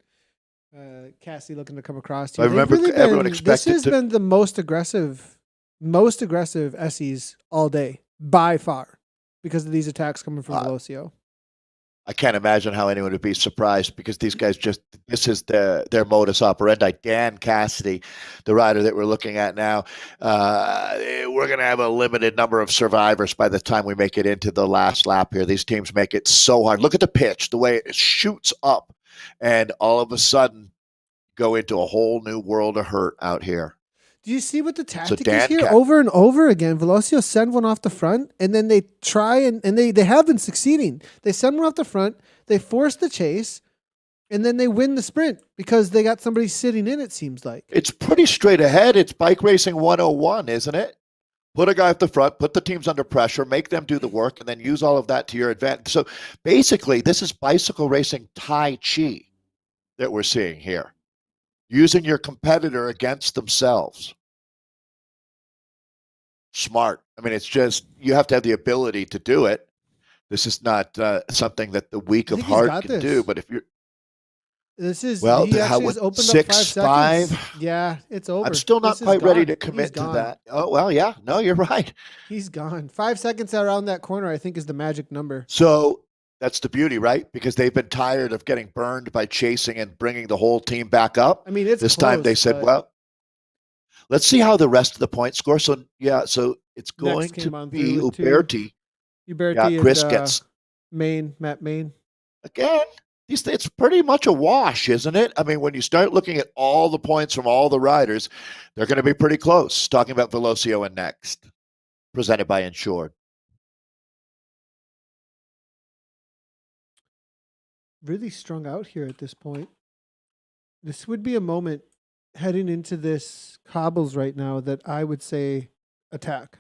Speaker 1: Cassie looking to come across.
Speaker 2: I remember everyone expected
Speaker 1: this has been the most aggressive SEs all day by far, because of these attacks coming from Velocio.
Speaker 2: I can't imagine how anyone would be surprised, because these guys this is their modus operandi. Dan Cassidy, the rider that we're looking at now, we're going to have a limited number of survivors by the time we make it into the last lap here. These teams make it so hard. Look at the pitch, the way it shoots up, and all of a sudden go into a whole new world of hurt out here.
Speaker 1: Do you see what the tactic is here? Over and over again, Velocio send one off the front, and then they try and they have been succeeding. They send one off the front, they force the chase, and then they win the sprint because they got somebody sitting in, it seems like.
Speaker 2: It's pretty straight ahead. It's bike racing 101, isn't it? Put a guy at the front, put the teams under pressure, make them do the work, and then use all of that to your advantage. So basically, this is bicycle racing Tai Chi that we're seeing here. Using your competitor against themselves. Smart. I mean, it's just, you have to have the ability to do it. This is not something that the weak of heart can do, but if you're...
Speaker 1: This is,
Speaker 2: well,
Speaker 1: he actually has opened
Speaker 2: 6,
Speaker 1: up 5
Speaker 2: seconds.
Speaker 1: 5. Yeah, it's over.
Speaker 2: I'm still not quite ready to commit to that. Oh, well, yeah. No, you're right.
Speaker 1: He's gone. 5 seconds around that corner, I think, is the magic number.
Speaker 2: So that's the beauty, right? Because they've been tired of getting burned by chasing and bringing the whole team back up.
Speaker 1: I mean, it's
Speaker 2: this
Speaker 1: close,
Speaker 2: time they said, well, let's see how the rest of the points score. So, yeah, so it's going to be Uberti.
Speaker 1: Uberti,
Speaker 2: Chris gets
Speaker 1: Matt Main.
Speaker 2: Again, it's pretty much a wash, isn't it? I mean, when you start looking at all the points from all the riders, they're going to be pretty close. Talking about Velocio and next, presented by Insured.
Speaker 1: really strung out here at this point. This would be a moment heading into this cobbles right now that I would say attack.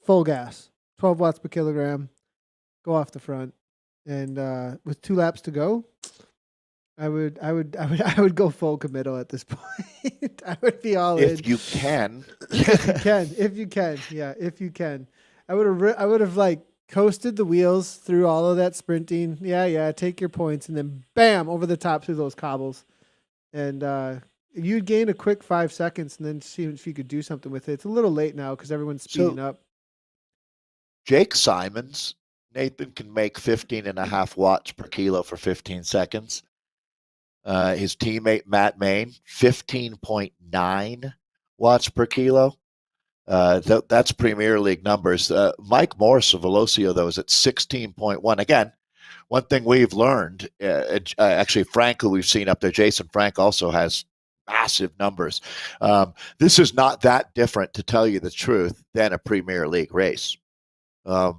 Speaker 1: Full gas. 12 watts per kilogram. Go off the front. And with 2 laps to go, I would go full committal at this point. I would be all in.
Speaker 2: If you can.
Speaker 1: If you can. Yeah, if you can. I would have like coasted the wheels through all of that sprinting. Yeah, take your points and then bam over the top through those cobbles. And you'd gain a quick 5 seconds and then see if you could do something with it. It's a little late now because everyone's speeding up.
Speaker 2: Jake Simons, Nathan can make 15.5 watts per kilo for 15 seconds. His teammate Matt Main, 15.9 watts per kilo. That's Premier League numbers. Mike Morse of Velocio, though, is at 16.1. Again, one thing we've learned, actually, Frank, who we've seen up there, Jason Frank, also has massive numbers. This is not that different, to tell you the truth, than a Premier League race. I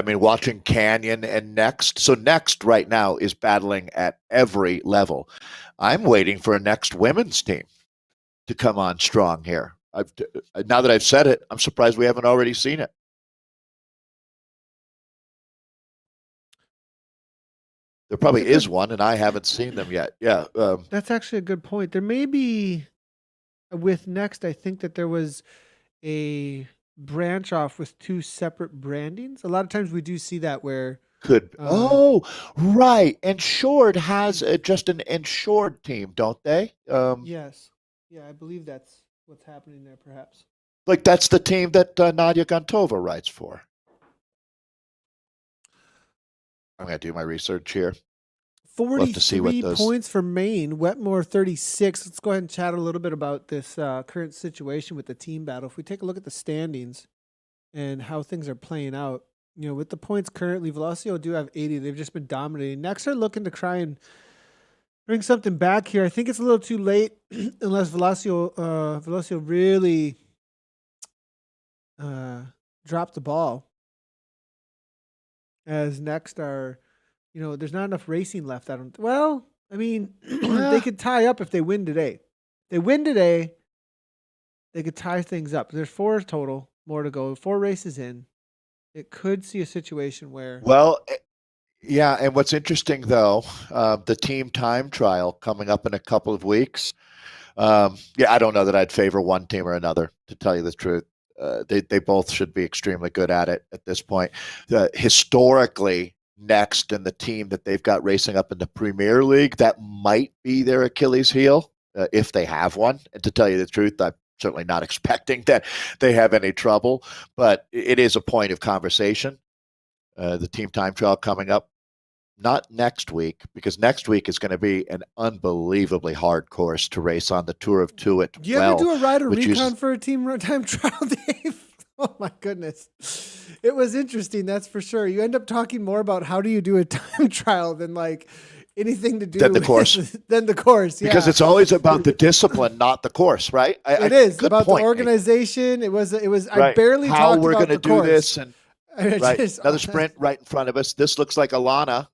Speaker 2: mean, watching Canyon and Next. So Next right now is battling at every level. I'm waiting for a Next women's team to come on strong here. Now that I've said it, I'm surprised we haven't already seen it. There probably is one, and I haven't seen them yet. Yeah.
Speaker 1: That's actually a good point. There may be, with Next, I think that there was a branch off with 2 separate brandings. A lot of times we do see that where
Speaker 2: right. Ensured has just an Ensured team, don't they?
Speaker 1: Yes. Yeah, I believe that's what's happening there, perhaps.
Speaker 2: Like that's the team that Nadia Gontova rides for. I'm going to do my research here.
Speaker 1: 43 points for Maine, Wetmore 36. Let's go ahead and chat a little bit about this current situation with the team battle. If we take a look at the standings and how things are playing out, with the points currently, Velocio do have 80. They've just been dominating. Next are looking to try and bring something back here. I think it's a little too late unless Velocio really dropped the ball. As Next are, there's not enough racing left. They could tie up if they win today. They win today, they could tie things up. There's 4 total, more to go. 4 races in. It could see a situation where...
Speaker 2: Well, yeah, and what's interesting, though, the team time trial coming up in a couple of weeks. I don't know that I'd favor one team or another, to tell you the truth. They both should be extremely good at it at this point. Historically, Next and the team that they've got racing up in the Premier League, that might be their Achilles heel, if they have one. And to tell you the truth, I'm certainly not expecting that they have any trouble, but it is a point of conversation. The team time trial coming up, not next week, because next week is going to be an unbelievably hard course to race on, the Tour of Tuit.
Speaker 1: Do you ever do a rider recon for a team time trial, Dave? Oh my goodness. It was interesting, that's for sure. You end up talking more about how do you do a time trial than like anything to do
Speaker 2: than the course.
Speaker 1: Than the course, yeah.
Speaker 2: Because it's always about the discipline, not the course, right?
Speaker 1: It is about the organization. It was. Right. I barely
Speaker 2: how
Speaker 1: talked
Speaker 2: we're
Speaker 1: about
Speaker 2: going to do
Speaker 1: course.
Speaker 2: this, and another sprint right in front of us. This looks like Alana,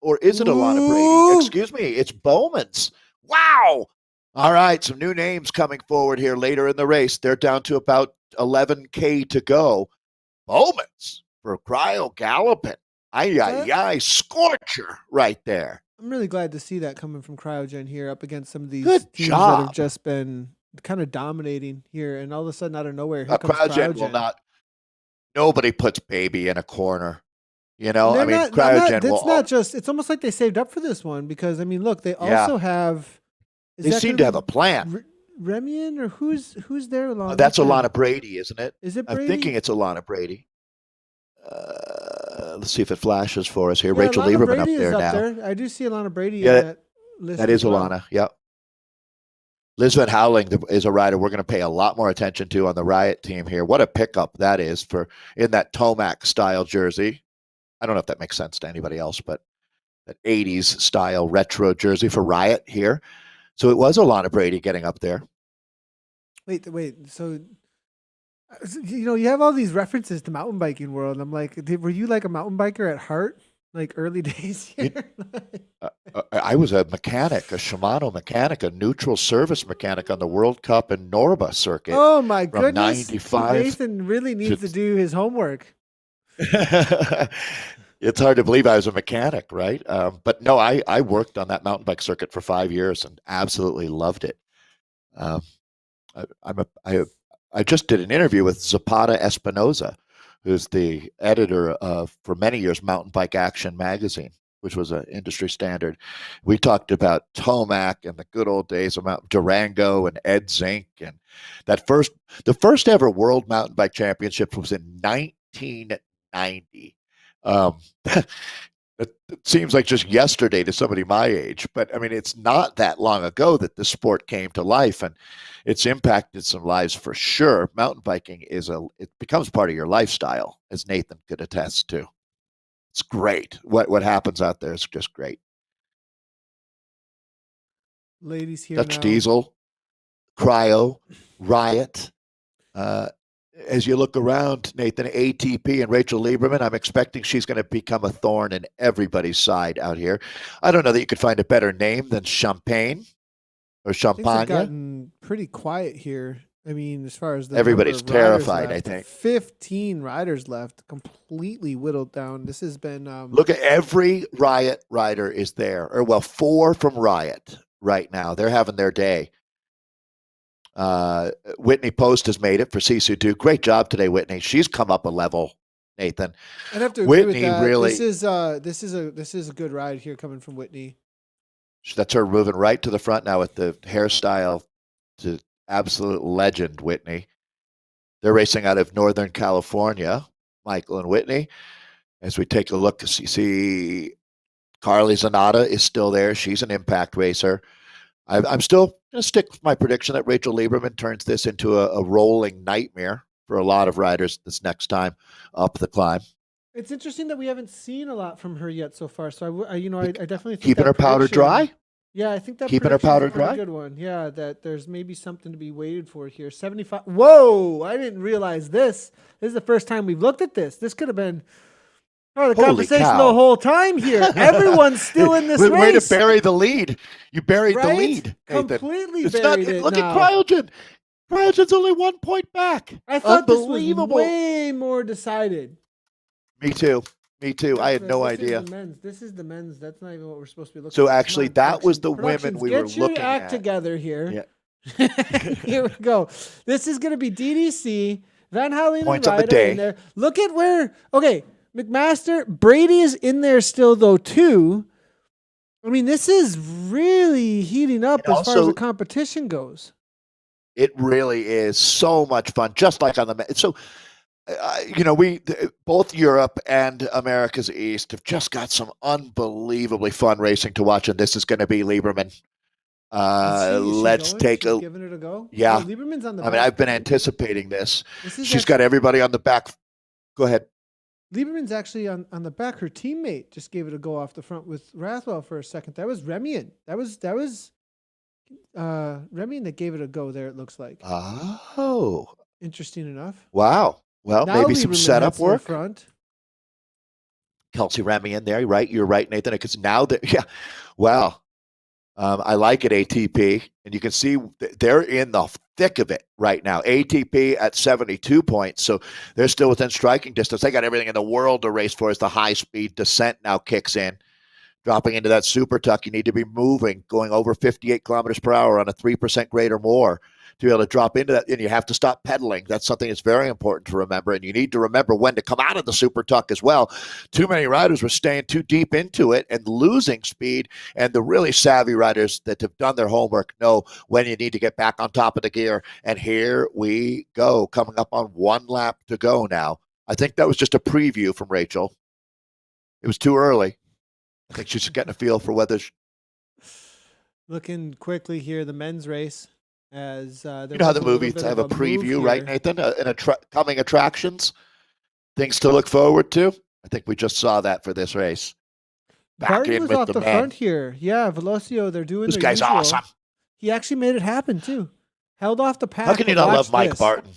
Speaker 2: or is it Alana Brady? Excuse me, it's Bowman's. Wow. All right, some new names coming forward here later in the race. They're down to about 11K to go. Bowman's for Cryo Galloping. Scorcher right there.
Speaker 1: I'm really glad to see that coming from Cryogen here up against some of these teams
Speaker 2: that
Speaker 1: have just been kind of dominating here, and all of a sudden out of nowhere, here comes
Speaker 2: Cryogen will not. Nobody puts baby in a corner. Cryogen will.
Speaker 1: It's not just. It's almost like they saved up for this one because look, they also have.
Speaker 2: They seem to have a plan.
Speaker 1: Remian or who's there along?
Speaker 2: That's Alana Brady, isn't it?
Speaker 1: Is it Brady?
Speaker 2: I'm thinking it's Alana Brady. Let's see if it flashes for us here. Rachel Lieberman up there now.
Speaker 1: There. I do see Alana Brady in that list.
Speaker 2: That is Alana. Yep. Liz Van Houweling is a rider we're going to pay a lot more attention to on the Riot team here. What a pickup that is in that Tomac style jersey. I don't know if that makes sense to anybody else, but that 80s style retro jersey for Riot here. So it was Alana Brady getting up there.
Speaker 1: Wait. So, you have all these references to mountain biking world. I'm like, were you like a mountain biker at heart? like early days here.
Speaker 2: I was a mechanic, a Shimano mechanic, a neutral service mechanic on the World Cup and Norba circuit
Speaker 1: Oh my
Speaker 2: from
Speaker 1: goodness.
Speaker 2: 95
Speaker 1: Nathan really
Speaker 2: to
Speaker 1: needs to do his homework.
Speaker 2: it's hard to believe I was a mechanic, right? But no, I worked on that mountain bike circuit for 5 years and absolutely loved it. Um, I just did an interview with Zapata Espinoza, who's the editor of for many years Mountain Bike Action magazine, which was an industry standard. We talked about Tomac and the good old days of Mount Durango and Ed Zink, and the first ever World Mountain Bike Championship was in 1990. Um, it seems like just yesterday to somebody my age, but I mean, it's not that long ago that the sport came to life, and it's impacted some lives for sure. Mountain biking it becomes part of your lifestyle, as Nathan could attest to. It's great. What happens out there is just great.
Speaker 1: Ladies here
Speaker 2: Dutch
Speaker 1: now.
Speaker 2: Diesel, Cryo, Riot. As you look around, Nathan, ATP and Rachel Lieberman, I'm expecting she's going to become a thorn in everybody's side out here. I don't know that you could find a better name than Champagne or
Speaker 1: Things have
Speaker 2: Champagne.
Speaker 1: gotten pretty quiet here. I mean, as far as the
Speaker 2: Everybody's
Speaker 1: number of riders
Speaker 2: terrified,
Speaker 1: left,
Speaker 2: I think.
Speaker 1: 15 riders left, completely whittled down. This has been
Speaker 2: Look at every Riot rider is there, or well, 4 from Riot right now. They're having their day. Whitney Post has made it for Sisu. Great job today, Whitney. She's come up a level, Nathan.
Speaker 1: I'd have to agree with
Speaker 2: Whitney
Speaker 1: that.
Speaker 2: really.
Speaker 1: This is a good ride here coming from Whitney.
Speaker 2: That's her moving right to the front now with the hairstyle to absolute legend, Whitney. They're racing out of Northern California, Michael and Whitney. As we take a look, see Carly Zanata is still there. She's an impact racer. I'm still going to stick with my prediction that Rachel Lieberman turns this into a rolling nightmare for a lot of riders this next time up the climb.
Speaker 1: It's interesting that we haven't seen a lot from her yet so far. So I definitely think
Speaker 2: keeping her powder dry.
Speaker 1: Yeah, I think that
Speaker 2: keeping her powder dry.
Speaker 1: A good one. Yeah, that there's maybe something to be waited for here. 75. Whoa! I didn't realize this. This is the first time we've looked at this. This could have been part of the conversation the whole time here. Everyone's still in this race.
Speaker 2: Way to bury the lead. You buried the lead.
Speaker 1: Completely buried it.
Speaker 2: Look at Cryogen. Cryogen's only 1 point back.
Speaker 1: I thought this was way more decided.
Speaker 2: Me too. I had no idea.
Speaker 1: This is the men's. That's not even what we're supposed to be looking at.
Speaker 2: So actually, that was the women we were looking at.
Speaker 1: Get your act together here.
Speaker 2: Yeah.
Speaker 1: Here we go. This is going to be DDC. Van Halen
Speaker 2: points
Speaker 1: and
Speaker 2: on the day.
Speaker 1: in there. Look at where. Okay, McMaster. Brady is in there still though too. I mean, this is really heating up as far as the competition goes.
Speaker 2: It really is so much fun, just like on the. So. We both Europe and America's East have just got some unbelievably fun racing to watch, and this is going to be Lieberman. Let's take a
Speaker 1: giving it a go.
Speaker 2: Yeah,
Speaker 1: Lieberman's on the.
Speaker 2: I mean, I've been anticipating this. She's got everybody on the back. Go ahead.
Speaker 1: Lieberman's actually on the back. Her teammate just gave it a go off the front with Rathwell for a second. That was Remian. That was Remian that gave it a go there. It looks like.
Speaker 2: Oh,
Speaker 1: interesting enough.
Speaker 2: Wow. Well, now maybe Lieberman some setup work.
Speaker 1: Front.
Speaker 2: Kelsey Remy in there, right? You're right, Nathan. Because now that, wow. I like it, ATP. And you can see they're in the thick of it right now. ATP at 72 points. So they're still within striking distance. They got everything in the world to race for as the high-speed descent now kicks in. Dropping into that super tuck, you need to be moving, going over 58 kilometers per hour on a 3% grade or more to be able to drop into that, and you have to stop pedaling. That's something that's very important to remember, and you need to remember when to come out of the super tuck as well. Too many riders were staying too deep into it and losing speed, and the really savvy riders that have done their homework know when you need to get back on top of the gear, and here we go, coming up on 1 lap to go now. I think that was just a preview from Rachel. It was too early. I think she's getting a feel for whether...
Speaker 1: Looking quickly here, the men's race. As
Speaker 2: you know how the movies have a preview, right, Nathan? Coming attractions, things to look forward to. I think we just saw that for this race.
Speaker 1: Barton was off the front here. Yeah, Velocio, they're doing
Speaker 2: this guy's
Speaker 1: usual.
Speaker 2: Awesome.
Speaker 1: He actually made it happen too. Held off the pack.
Speaker 2: How can you not love Mike Barton?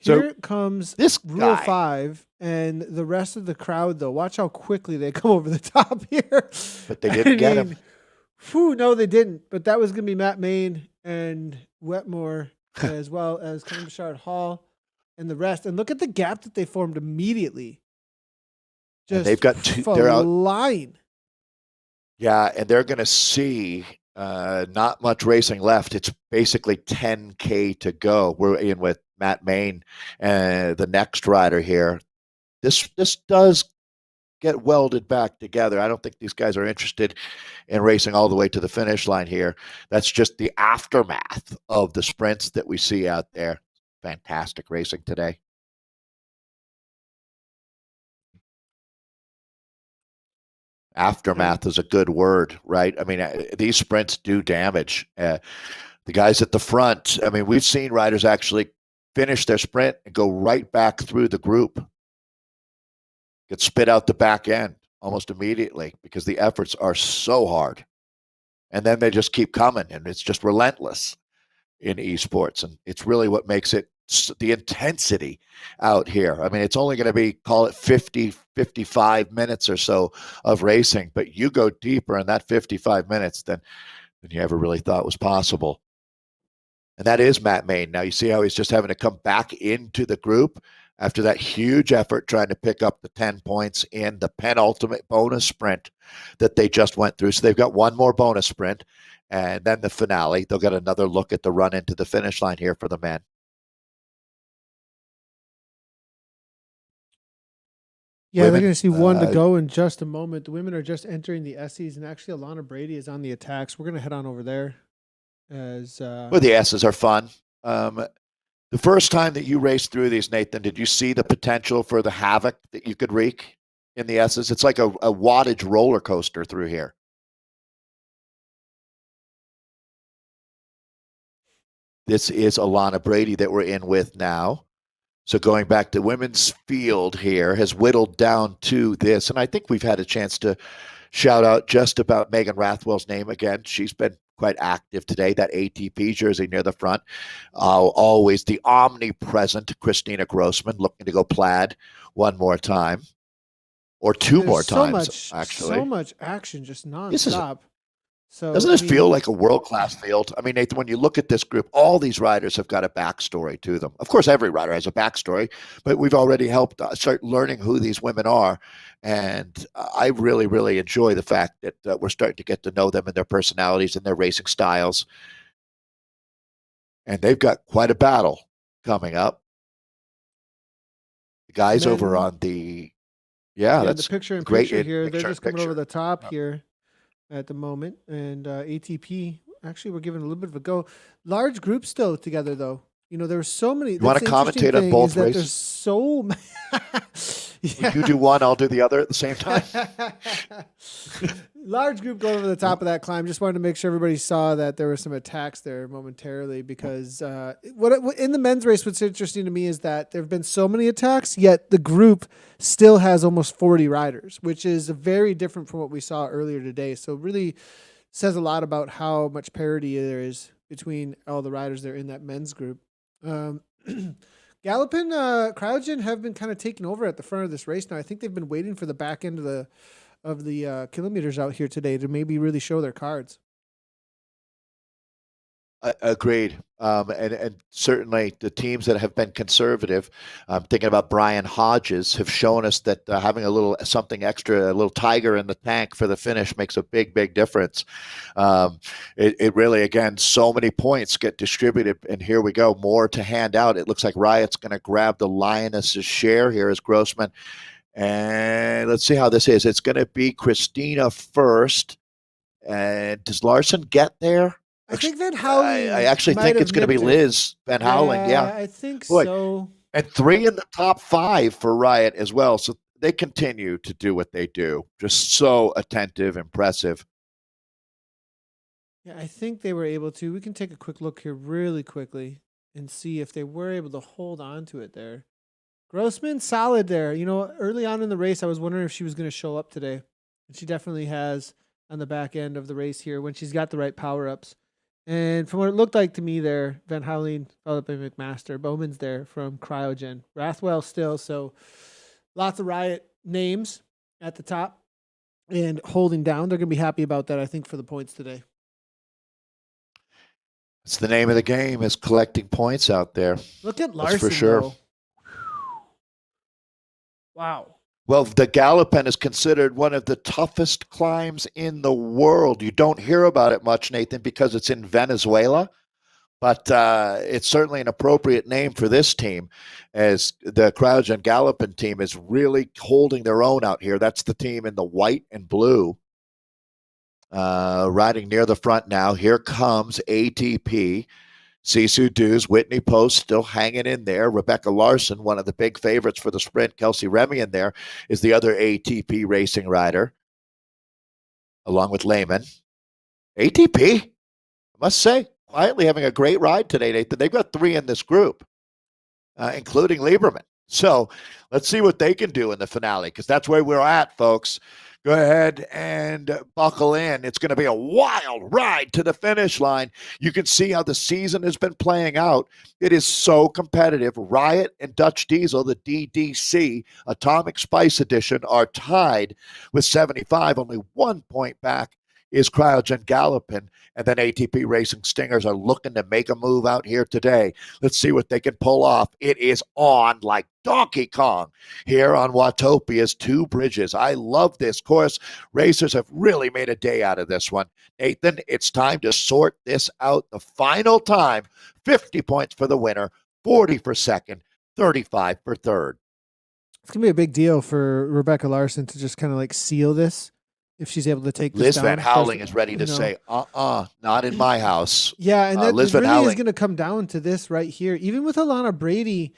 Speaker 1: Here comes
Speaker 2: this
Speaker 1: Rule
Speaker 2: guy.
Speaker 1: 5, and the rest of the crowd, though. Watch how quickly they come over the top here.
Speaker 2: But they didn't get him.
Speaker 1: No, they didn't. But that was going to be Matt Main and Wetmore, as well as Clem Bouchard Hall and the rest. And look at the gap that they formed immediately.
Speaker 2: And they've got
Speaker 1: they're out line.
Speaker 2: Yeah, and they're going to see not much racing left. It's basically 10K to go. We're in with Matt Main and the next rider here. This does get welded back together. I don't think these guys are interested in racing all the way to the finish line here. That's just the aftermath of the sprints that we see out there. Fantastic racing today. Aftermath is a good word, right? I mean, these sprints do damage. The guys at the front, I mean, we've seen riders actually finish their sprint and go right back through the group, get spit out the back end almost immediately because the efforts are so hard. And then they just keep coming, and it's just relentless in esports. And it's really what makes it the intensity out here. I mean, it's only going to be, call it 50, 55 minutes or so of racing, but you go deeper in that 55 minutes than you ever really thought was possible. And that is Matt Main. Now you see how he's just having to come back into the group after that huge effort trying to pick up the 10 points in the penultimate bonus sprint that they just went through. So they've got one more bonus sprint and then the finale. They'll get another look at the run into the finish line here for the men.
Speaker 1: Yeah, women, they're going to see one to go in just a moment. The women are just entering the S's, and actually Alana Brady is on the attacks. We're going to head on over there. Well,
Speaker 2: the S's are fun. The first time that you raced through these, Nathan, did you see the potential for the havoc that you could wreak in the S's? It's like a wattage roller coaster through here. This is Alana Brady that we're in with now. So going back to women's field here has whittled down to this. And I think we've had a chance to shout out just about Megan Rathwell's name again. She's been quite active today. That ATP jersey near the front. Always the omnipresent Christina Grossman looking to go plaid one more time. Or two more times, actually.
Speaker 1: So much action, just nonstop. So
Speaker 2: doesn't this feel like a world-class field? I mean, Nathan, when you look at this group, all these riders have got a backstory to them. Of course, every rider has a backstory, but we've already helped start learning who these women are. And I really, really enjoy the fact that we're starting to get to know them and their personalities and their racing styles. And they've got quite a battle coming up. The guys over on the, that's
Speaker 1: the picture in
Speaker 2: great
Speaker 1: picture here. They're just coming over the top here at the moment, and ATP actually we're giving a little bit of a go. Large groups still together though. You know, there's so many.
Speaker 2: You want to commentate on both races?
Speaker 1: There's so many.
Speaker 2: You do one, I'll do the other at the same time.
Speaker 1: Large group going over the top of that climb. Just wanted to make sure everybody saw that there were some attacks there momentarily because what in the men's race, what's interesting to me is that there have been so many attacks, yet the group still has almost 40 riders, which is very different from what we saw earlier today. So it really says a lot about how much parity there is between all the riders that are in that men's group. Gallopin, Cryogen have been kind of taking over at the front of this race now. I think they've been waiting for the back end of the kilometers out here today to maybe really show their cards.
Speaker 2: Agreed. And certainly the teams that have been conservative, I'm thinking about Brian Hodges, have shown us that having a little something extra, a little tiger in the tank for the finish makes a big, big difference. It really, again, so many points get distributed, and here we go, more to hand out. It looks like Riot's going to grab the Lioness's share here as Grossman. And let's see how this is. It's going to be Christina first. And does Larson get there?
Speaker 1: I think Van Howling.
Speaker 2: I actually think it's going to be Liz Van Howling. Yeah,
Speaker 1: I think so.
Speaker 2: And 3 in the top 5 for Riot as well. So they continue to do what they do. Just so attentive, impressive.
Speaker 1: Yeah, I think they were able to. We can take a quick look here really quickly and see if they were able to hold on to it there. Grossman, solid there. You know, early on in the race, I was wondering if she was going to show up today. And she definitely has on the back end of the race here when she's got the right power-ups. And from what it looked like to me there, Van Houweling followed up by McMaster. Bowman's there from Cryogen. Rathwell still. So lots of Riot names at the top and holding down. They're going to be happy about that, I think, for the points today.
Speaker 2: It's the name of the game, is collecting points out there.
Speaker 1: Look at Larson,
Speaker 2: that's for sure.
Speaker 1: Though. Wow.
Speaker 2: Well, the Galopin is considered one of the toughest climbs in the world. You don't hear about it much, Nathan, because it's in Venezuela. But it's certainly an appropriate name for this team, as the Cryogen Galopin team is really holding their own out here. That's the team in the white and blue. Riding near the front now. Here comes ATP. Sisu Dews, Whitney Post still hanging in there. Rebecca Larson, one of the big favorites for the sprint. Kelsey Remy in there is the other ATP racing rider, along with Lehman. ATP, I must say, quietly having a great ride today, Nathan. They've got 3 in this group, including Lieberman. So let's see what they can do in the finale, because that's where we're at, folks. Go ahead and buckle in. It's going to be a wild ride to the finish line. You can see how the season has been playing out. It is so competitive. Riot and Dutch Diesel, the DDC Atomic Spice Edition, are tied with 75. Only 1 point back is Cryogen Galopin, and then ATP Racing Stingers are looking to make a move out here today. Let's see what they can pull off. It is on like Donkey Kong here on Watopia's Two Bridges. I love this course. Racers have really made a day out of this one. Nathan, it's time to sort this out. The final time, 50 points for the winner, 40 for second, 35 for third.
Speaker 1: It's going to be a big deal for Rebecca Larson to just kind of like seal this. If she's able to take this
Speaker 2: Liz
Speaker 1: down.
Speaker 2: Van Houweling is ready to say, not in my house.
Speaker 1: Yeah, and that
Speaker 2: Liz
Speaker 1: really
Speaker 2: Van
Speaker 1: is going to come down to this right here. Even with Alana Brady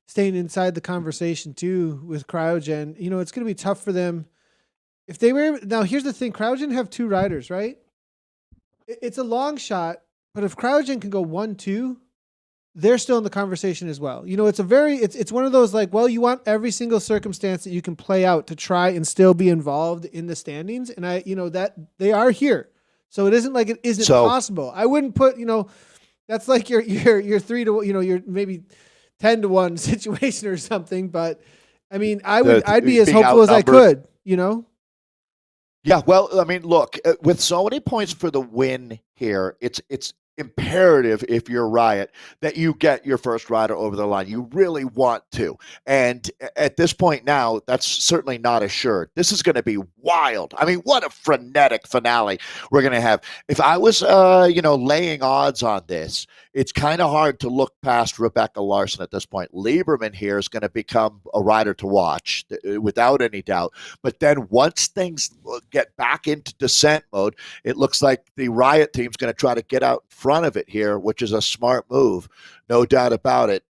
Speaker 1: staying inside the conversation too with Cryogen, it's going to be tough for them. If they were now, here's the thing: Cryogen have 2 riders, right? It's a long shot, but if Cryogen can go 1-2, they're still in the conversation as well. It's one of those like, well, you want every single circumstance that you can play out to try and still be involved in the standings. And that they are here. So it isn't like it isn't possible. I wouldn't put, that's like your 3 to, your maybe 10 to 1 situation or something. But I mean, I'd be as hopeful as I could,
Speaker 2: Yeah. Well, I mean, look, with so many points for the win here, it's imperative, if you're Riot, that you get your first rider over the line. You really want to. And at this point now, that's certainly not assured. This is going to be wild. I mean, what a frenetic finale we're going to have. If I was, laying odds on this, it's kind of hard to look past Rebecca Larson at this point. Lieberman here is going to become a rider to watch without any doubt. But then once things get back into descent mode, it looks like the Riot team's going to try to get out in front of it here, which is a smart move. No doubt about it.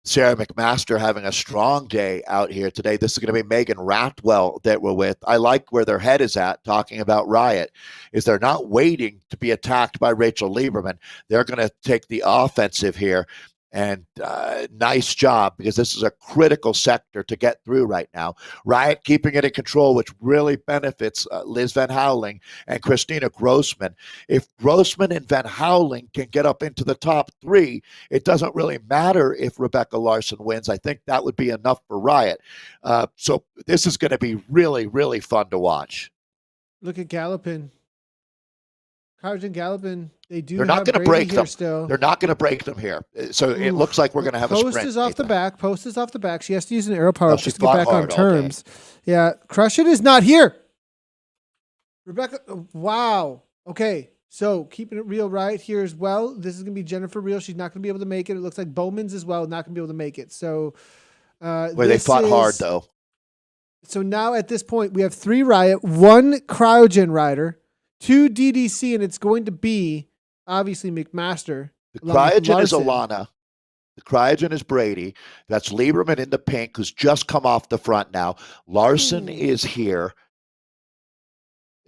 Speaker 2: Sarah McMaster having a strong day out here today. This is going to be Megan Ratwell that we're with. I like where their head is at talking about Riot, is they're not waiting to be attacked by Rachel Lieberman. They're going to take the offensive here. And nice job, because this is a critical sector to get through right now. Riot keeping it in control, which really benefits Liz Van Houweling and Christina Grossman. If Grossman and Van Houweling can get up into the top 3, it doesn't really matter if Rebecca Larson wins. I think that would be enough for Riot. So this is going to be really, really fun to watch.
Speaker 1: Look at Galopin. Cryogen Galopin,
Speaker 2: they're not going to break them. Still. They're not going to break them here. So it looks like we're going to have a sprint.
Speaker 1: Post is off the back. Post is off the back. She has to use an arrow power just to get back on terms. Yeah, Crush It is not here. Rebecca, wow. Okay, so keeping it real right here as well. This is going to be Jennifer Real. She's not going to be able to make it. It looks like Bowman's as well, not going to be able to make it. So
Speaker 2: they fought hard, though.
Speaker 1: So now at this point, we have 3 Riot, 1 Cryogen rider, 2 DDC, and it's going to be obviously McMaster.
Speaker 2: The Cryogen is Alana. The Cryogen is Brady. That's Lieberman in the pink, who's just come off the front now. Larson is here.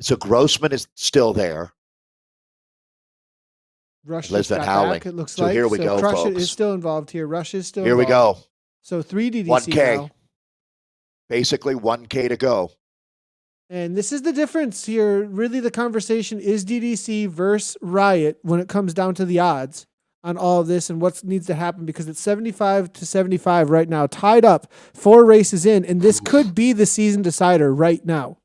Speaker 2: So Grossman is still there.
Speaker 1: Rush
Speaker 2: Liz Van Houweling.
Speaker 1: Back, it looks
Speaker 2: so
Speaker 1: like.
Speaker 2: Here we go,
Speaker 1: Crush
Speaker 2: folks.
Speaker 1: It is still involved here. Rush is still
Speaker 2: here
Speaker 1: involved.
Speaker 2: We go.
Speaker 1: So 3 DDC
Speaker 2: 1K.
Speaker 1: now.
Speaker 2: Basically 1K to go.
Speaker 1: And this is the difference here. Really, the conversation is DDC versus Riot when it comes down to the odds on all of this and what needs to happen, because it's 75-75 right now, tied up, 4 races in, and this could be the season decider right now.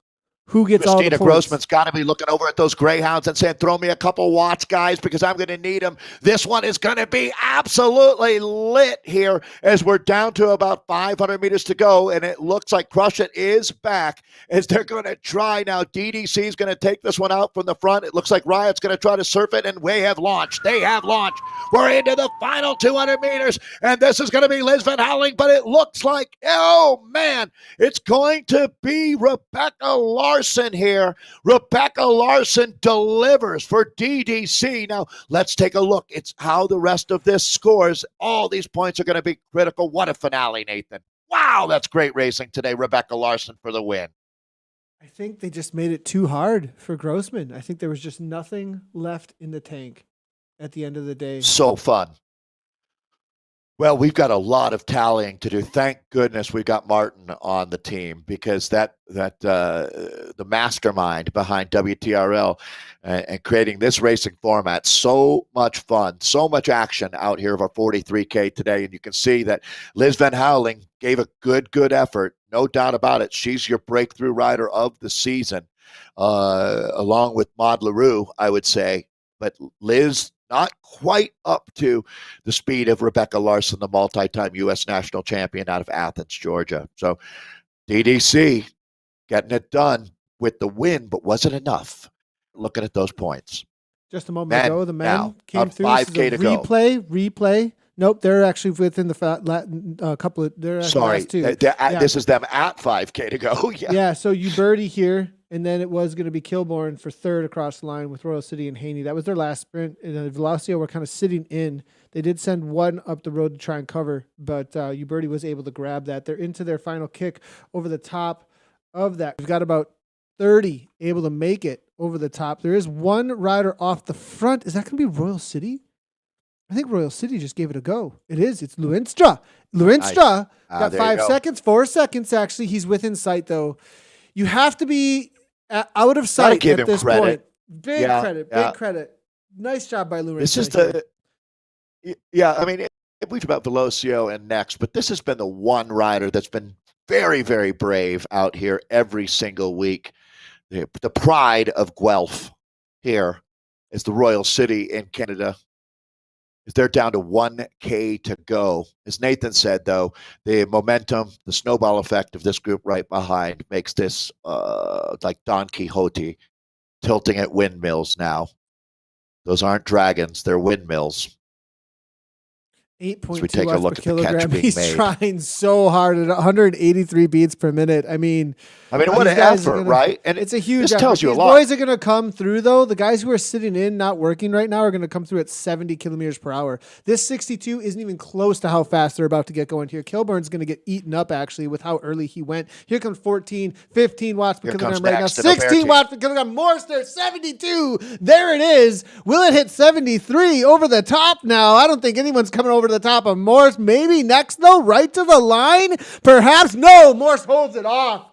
Speaker 1: Who gets all the
Speaker 2: Christina
Speaker 1: points?
Speaker 2: Grossman's got to be looking over at those Greyhounds and saying, throw me a couple watts, guys, because I'm going to need them. This one is going to be absolutely lit here as we're down to about 500 meters to go, and it looks like Crush It is back as they're going to try now. DDC is going to take this one out from the front. It looks like Riot's going to try to surf it, and they have launched. They have launched. We're into the final 200 meters, and this is going to be Liz Van Houweling, but it looks like, oh, man, it's going to be Rebecca Larson here. Rebecca Larson delivers for DDC. Now, let's take a look. It's how the rest of this scores. All these points are going to be critical. What a finale, Nathan. Wow, that's great racing today. Rebecca Larson for the win.
Speaker 1: I think they just made it too hard for Grossman. I think there was just nothing left in the tank at the end of the day.
Speaker 2: So fun. Well, we've got a lot of tallying to do. Thank goodness we got Martin on the team, because the mastermind behind WTRL and creating this racing format, so much fun, so much action out here of our 43K today. And you can see that Liz Van Houweling gave a good effort. No doubt about it. She's your breakthrough rider of the season, along with Maud LaRue, I would say. But Liz, not quite up to the speed of Rebecca Larson, the multi-time U.S. national champion out of Athens, Georgia. So DDC getting it done with the win, but wasn't enough. Looking at those points.
Speaker 1: Just a moment ago, the men
Speaker 2: now,
Speaker 1: came through.
Speaker 2: 5K to go.
Speaker 1: Replay. Nope, they're actually within the couple of. They're
Speaker 2: Sorry,
Speaker 1: last two.
Speaker 2: This is them at 5K to go.
Speaker 1: Yeah. So you birdie here, and then it was going to be Kilbourne for third across the line with Royal City and Haney. That was their last sprint. And Velocio were kind of sitting in. They did send one up the road to try and cover, but Uberti was able to grab that. They're into their final kick over the top of that. We've got about 30 able to make it over the top. There is one rider off the front. Is that going to be Royal City? I think Royal City just gave it a go. It is. It's Luinstra. Luinstra got 5 seconds, 4 seconds actually. He's within sight though. You have to be out of sight at this point. Big credit. Nice job by Luinstra.
Speaker 2: This is I mean, we talk about Velocio and next, but this has been the one rider that's been very, very brave out here every single week. The pride of Guelph here is the Royal City in Canada. They're down to 1K to go. As Nathan said, though, the momentum, the snowball effect of this group right behind makes this like Don Quixote tilting at windmills now. Those aren't dragons, they're windmills.
Speaker 1: 8.2 watts per kilogram. He's trying so hard at 183 beats per minute. I mean,
Speaker 2: what an effort, right?
Speaker 1: And it's a huge
Speaker 2: effort. Tells you a lot.
Speaker 1: Boys are going to come through, though. The guys who are sitting in, not working right now, are going to come through at 70 kilometers per hour. This 62 isn't even close to how fast they're about to get going here. Kilbourne's going to get eaten up, actually, with how early he went. Here comes 14, 15 watts per kilogram right now. 16 watts per kilogram. Morse there, 72. There it is. Will it hit 73 over the top now? I don't think anyone's coming over to the top of Morse. Maybe next, though, right to the line? Perhaps. No, Morse holds it off.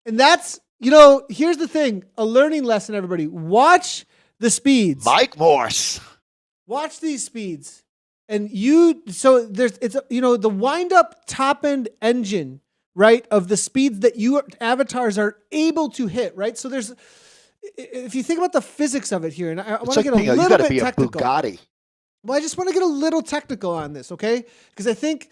Speaker 1: And that's, here's the thing, a learning lesson, everybody. Watch the speeds.
Speaker 2: Mike Morse.
Speaker 1: Watch these speeds. And the wind up top end engine, right, of the speeds that your avatars are able to hit, right? So if you think about the physics of it here, and I want to get a little bit technical.
Speaker 2: Bugatti.
Speaker 1: Well, I just want to get a little technical on this, okay? Because I think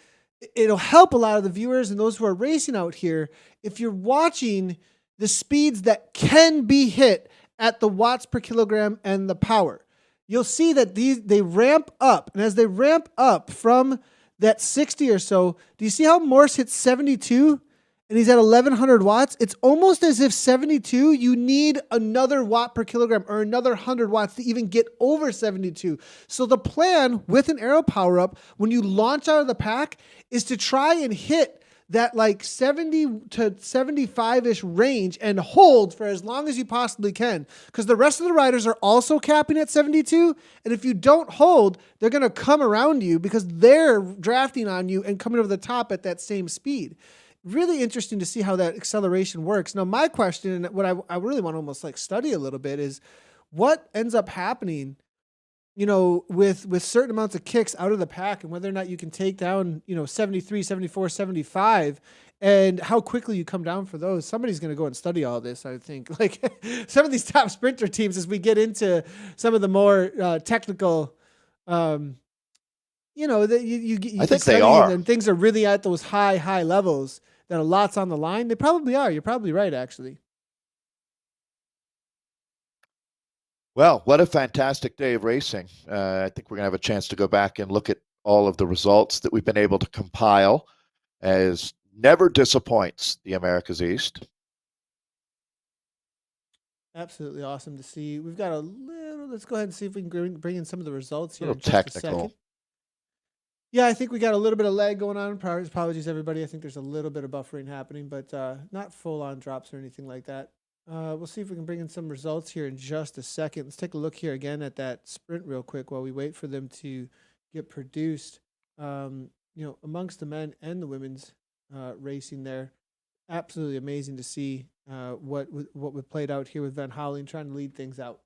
Speaker 1: it'll help a lot of the viewers and those who are racing out here if you're watching the speeds that can be hit at the watts per kilogram and the power. You'll see that they ramp up, and as they ramp up from that 60 or so, do you see how Morse hits 72? And he's at 1100 watts. It's almost as if 72, you need another watt per kilogram or another 100 watts to even get over 72. So the plan with an aero power up, when you launch out of the pack, is to try and hit that like 70 to 75-ish range and hold for as long as you possibly can. Because the rest of the riders are also capping at 72. And if you don't hold, they're going to come around you because they're drafting on you and coming over the top at that same speed. really interesting to see how that acceleration works. Now, my question, and what I really want to almost like study a little bit, is what ends up happening, with certain amounts of kicks out of the pack, and whether or not you can take down, 73, 74, 75, and how quickly you come down for those. Somebody's going to go and study all this, I think. Like some of these top sprinter teams, as we get into some of the more technical, that you
Speaker 2: I think they are.
Speaker 1: and things are really at those high levels, that a lot's on the line. They probably are. You're probably right, actually.
Speaker 2: Well, what a fantastic day of racing. I think we're going to have a chance to go back and look at all of the results that we've been able to compile, as never disappoints the Americas East.
Speaker 1: Absolutely awesome to see. We've got let's go ahead and see if we can bring in some of the results here.
Speaker 2: A little technical.
Speaker 1: Yeah, I think we got a little bit of lag going on. Apologies, everybody. I think there's a little bit of buffering happening, but not full-on drops or anything like that. We'll see if we can bring in some results here in just a second. Let's take a look here again at that sprint real quick while we wait for them to get produced. Amongst the men and the women's racing there. Absolutely amazing to see what we played out here with Van Houweling trying to lead things out.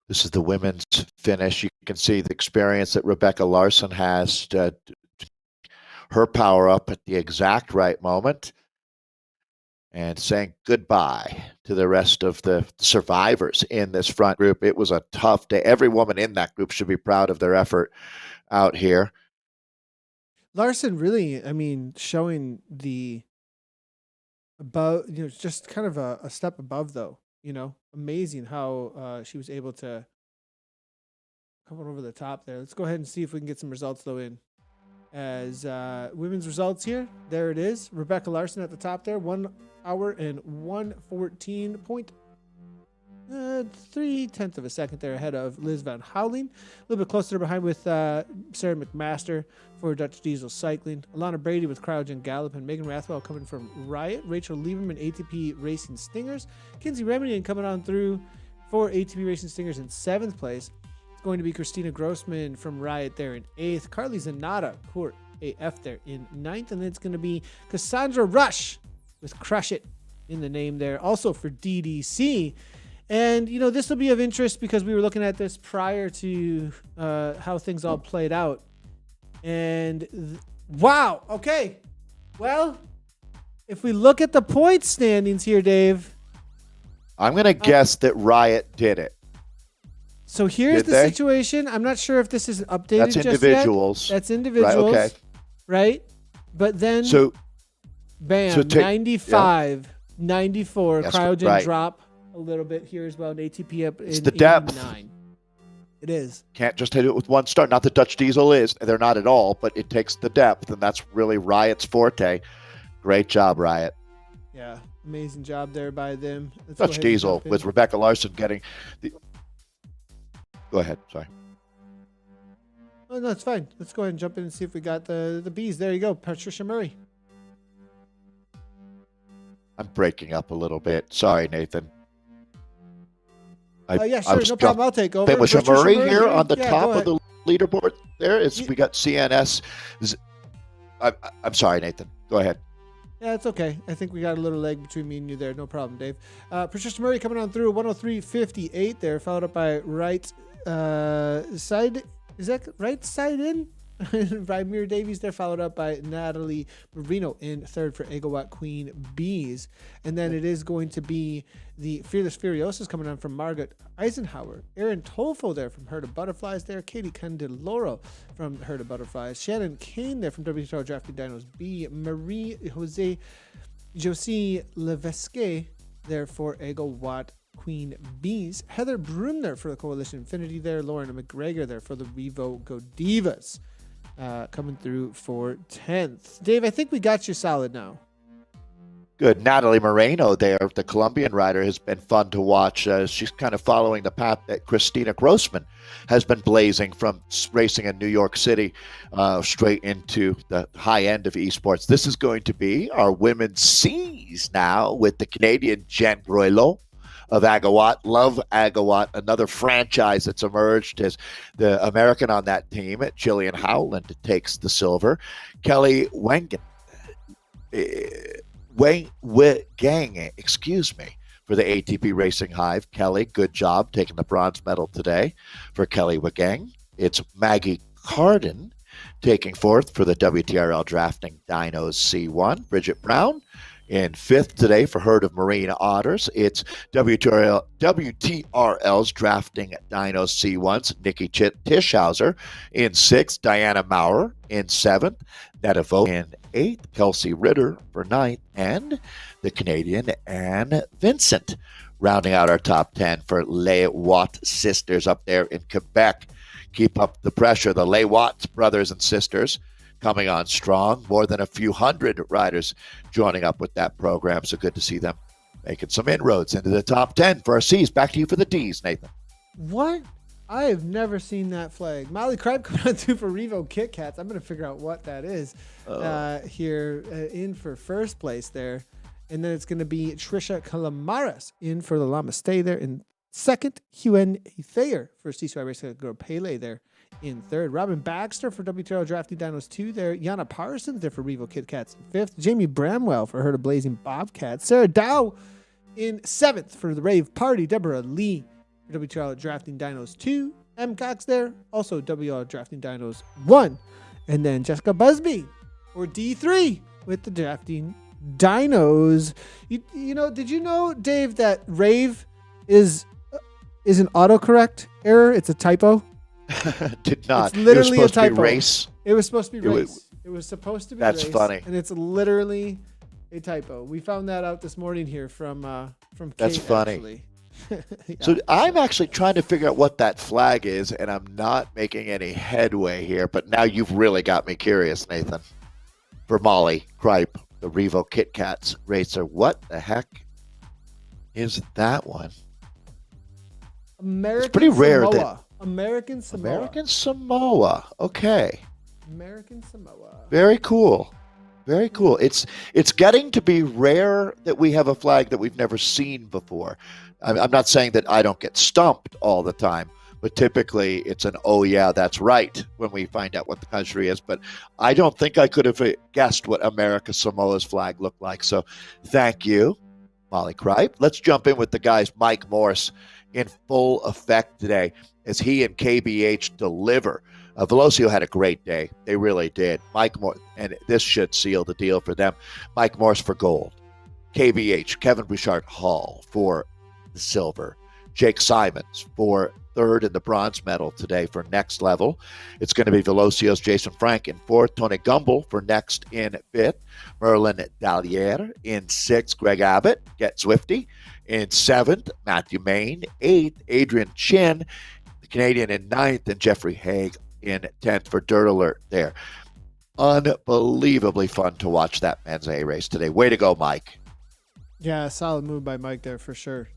Speaker 2: This is the women's finish. You can see the experience that Rebecca Larson has, her power up at the exact right moment, and saying goodbye to the rest of the survivors in this front group. It was a tough day. Every woman in that group should be proud of their effort out here. Larson
Speaker 1: really, showing just kind of a step above, though. Amazing how she was able to come over the top there. Let's go ahead and see if we can get some results, though, in. As women's results here, there it is. Rebecca Larson at the top there, 1 hour and 1:14.3 of a second there ahead of Liz Van Houweling. A little bit closer behind with Sarah McMaster for Dutch Diesel Cycling. Alana Brady with Cryogen Gallop, and Megan Rathwell coming from Riot. Rachel Lieberman, ATP Racing Stingers. Kinsey Reminian coming on through for ATP Racing Stingers in 7th place. It's going to be Christina Grossman from Riot there in 8th. Carly Zanata, Court AF there in 9th. And then it's going to be Cassandra Rush with Crush It in the name there, also for DDC. And, this will be of interest because we were looking at this prior to how things all played out. And wow. Okay. Well, if we look at the point standings here, Dave.
Speaker 2: I'm going to guess that Riot did it.
Speaker 1: So here's the situation. I'm not sure if this is updated.
Speaker 2: That's individuals.
Speaker 1: That's individuals.
Speaker 2: Right, okay.
Speaker 1: Right? But then, bam, 95, 94. Yes, Cryogen drop a little bit here as well. And ATP up
Speaker 2: it's
Speaker 1: in
Speaker 2: the depth.
Speaker 1: 89. It is.
Speaker 2: Can't just hit it with one start. Not that Dutch Diesel is. They're not at all, but it takes the depth, and that's really Riot's forte. Great job, Riot.
Speaker 1: Yeah, amazing job there by them.
Speaker 2: Dutch Diesel with Rebecca Larson getting the... Go ahead. Sorry.
Speaker 1: Oh, no, it's fine. Let's go ahead and jump in and see if we got the bees. There you go. Patricia Murray.
Speaker 2: I'm breaking up a little bit. Sorry, Nathan.
Speaker 1: Yeah, sure. No problem. I'll take over.
Speaker 2: Patricia Murray here on the top of the leaderboard. We got CNS. I'm sorry, Nathan. Go ahead.
Speaker 1: Yeah, it's okay. I think we got a little leg between me and you there. No problem, Dave. Patricia Murray coming on through 103.58 there, followed up by right side. Is that right side in? By Mira Davies there, followed up by Natalie Marino in 3rd for Egowatt Queen Bees. And then it is going to be the Fearless Furiosas coming on from Margaret Eisenhower. Erin Tolfo there from Herd of Butterflies there. Katie Candeloro from Herd of Butterflies. Shannon Kane there from WTRL Drafting Dinos B. Marie Josie Levesque there for Egowatt Queen Bees. Heather Brunner for the Coalition Infinity there. Lauren McGregor there for the Revo Go Divas. Coming through for 10th. Dave, I think we got you solid now.
Speaker 2: Good. Natalie Moreno there, the Colombian rider, has been fun to watch. She's kind of following the path that Christina Grossman has been blazing from racing in New York City straight into the high end of esports. This is going to be our women's C's now with the Canadian Jen Groilo of Agawat. Love Agawat, another franchise that's emerged as the American on that team. Jillian Howland takes the silver. Kelly Wengen, Gang, excuse me, for the ATP Racing Hive. Kelly, good job taking the bronze medal today for Kelly Wagang. It's Maggie Carden taking fourth for the WTRL Drafting Dinos C1. Bridget Brown in fifth today for Herd of Marine Otters. It's WTRL's Drafting Dinos C1s. Nikki Tischhauser in sixth. Diana Maurer in seventh. Netta Vogt in eighth. Kelsey Ritter for ninth. And the Canadian Anne Vincent rounding out our top 10 for Les Watt sisters up there in Quebec. Keep up the pressure. The Les Watt brothers and sisters coming on strong. More than a few hundred riders joining up with that program. So good to see them making some inroads into the top 10 for our C's. Back to you for the D's, Nathan.
Speaker 1: What? I have never seen that flag. Molly Cripe coming on through for Revo Kit Kats. I'm going to figure out what that is here in for first place there. And then it's going to be Trisha Calamares in for the Llama Stay there in second. Huen Thayer for CCI Racing Girl Pele there in third. Robin Baxter for WTRL Drafting Dinos 2 there. Yana Parsons there for Revo Kit Kats in fifth. Jamie Bramwell for Herd of Blazing Bobcats. Sarah Dow in seventh for the Rave Party. Deborah Lee for WTRL Drafting Dinos 2. M. Cox there. Also WTRL Drafting Dinos 1. And then Jessica Busby for D3 with the Drafting Dinos. You know, did you know, Dave, that Rave is an autocorrect error? It's a typo.
Speaker 2: Did not.
Speaker 1: It's literally
Speaker 2: it was supposed
Speaker 1: a typo.
Speaker 2: To be race.
Speaker 1: It was supposed to be race. It was supposed to be
Speaker 2: That's
Speaker 1: race.
Speaker 2: funny.
Speaker 1: And it's literally a typo. We found that out this morning here from Kate.
Speaker 2: That's funny.
Speaker 1: Yeah.
Speaker 2: So I'm actually trying to figure out what that flag is, and I'm not making any headway here. But now you've really got me curious, Nathan. For Molly Cripe, the Revo Kit Kats racer, what the heck is that one?
Speaker 1: American
Speaker 2: it's pretty rare
Speaker 1: Samoa.
Speaker 2: that
Speaker 1: American Samoa.
Speaker 2: American Samoa. Okay.
Speaker 1: American Samoa.
Speaker 2: Very cool. Very cool. It's getting to be rare that we have a flag that we've never seen before. I'm not saying that I don't get stumped all the time, but typically it's an, oh yeah, that's right, when we find out what the country is. But I don't think I could have guessed what America Samoa's flag looked like. So thank you, Molly Cripe. Let's jump in with the guys. Mike Morse in full effect today as he and KBH deliver. Velocio had a great day. They really did. Mike Morse, and this should seal the deal for them. Mike Morse for gold. KBH, Kevin Bouchard Hall for the silver. Jake Simons for third in the bronze medal today for next level. It's going to be Velocio's Jason Frank in fourth. Tony Gumbel for next in fifth. Merlin Dalliere in sixth. Greg Abbott, Get Zwifty, in seventh. Matthew Main, eighth. Adrian Chin, the Canadian, in ninth. And Jeffrey Haig in 10th for Dirt Alert there. Unbelievably fun to watch that men's A race today. Way to go, Mike.
Speaker 1: Yeah, solid move by Mike there for sure.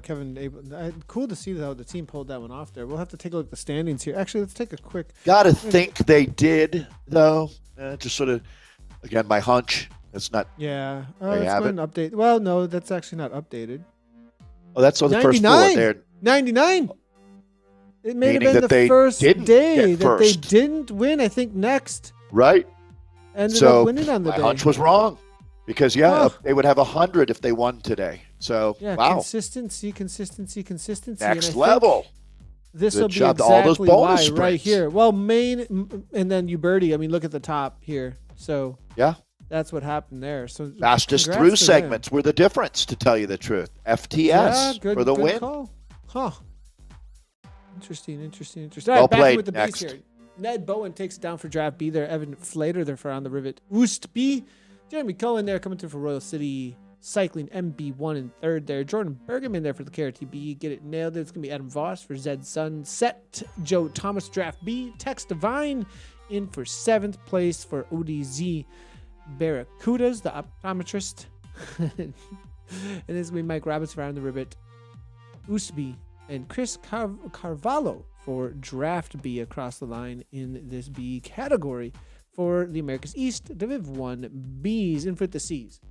Speaker 1: Kevin, cool to see how the team pulled that one off there. We'll have to take a look at the standings here. Actually, let's take a quick.
Speaker 2: Gotta think they did, though. Just sort of, again, my hunch. It's not.
Speaker 1: Yeah.
Speaker 2: There you have it.
Speaker 1: Update. Well, no, that's actually not updated.
Speaker 2: Oh, that's on the first four there.
Speaker 1: 99. It may have
Speaker 2: Meaning
Speaker 1: been
Speaker 2: that
Speaker 1: the
Speaker 2: they
Speaker 1: first
Speaker 2: didn't
Speaker 1: day
Speaker 2: get
Speaker 1: that they
Speaker 2: first.
Speaker 1: didn't win. I think next
Speaker 2: Right.
Speaker 1: ended
Speaker 2: So
Speaker 1: up winning on the
Speaker 2: my
Speaker 1: day.
Speaker 2: hunch was wrong. Because, they would have 100 if they won today. So,
Speaker 1: Yeah,
Speaker 2: wow.
Speaker 1: consistency.
Speaker 2: Next
Speaker 1: And I
Speaker 2: level.
Speaker 1: This will
Speaker 2: Good
Speaker 1: be
Speaker 2: job to
Speaker 1: exactly
Speaker 2: all those bonus
Speaker 1: why right
Speaker 2: sprints.
Speaker 1: here. Well, Maine and then Uberti. I mean, look at the top here. So
Speaker 2: Yeah.
Speaker 1: that's what happened there. So
Speaker 2: Fastest
Speaker 1: congrats
Speaker 2: through
Speaker 1: to
Speaker 2: segments were the difference, to tell you the truth. FTS for the win.
Speaker 1: Call. Huh. Interesting. All right,
Speaker 2: Well
Speaker 1: back
Speaker 2: played.
Speaker 1: with the
Speaker 2: Next.
Speaker 1: B's here. Ned Bowen takes it down for draft B there. Evan Flater there for on the rivet. Oost B. Jeremy Cohen there coming through for Royal City Cycling MB1 in third there. Jordan Bergman there for the KRTB. Get it nailed. It's going to be Adam Voss for Zed Sun. Set Joe Thomas draft B. Tex Divine in for seventh place for ODZ Barracudas, the optometrist. And this will be Mike Roberts for on the rivet. Usby and Chris Carvalho for draft B across the line in this B category. For the Americas East, Diviv 1 Bs in for the C's.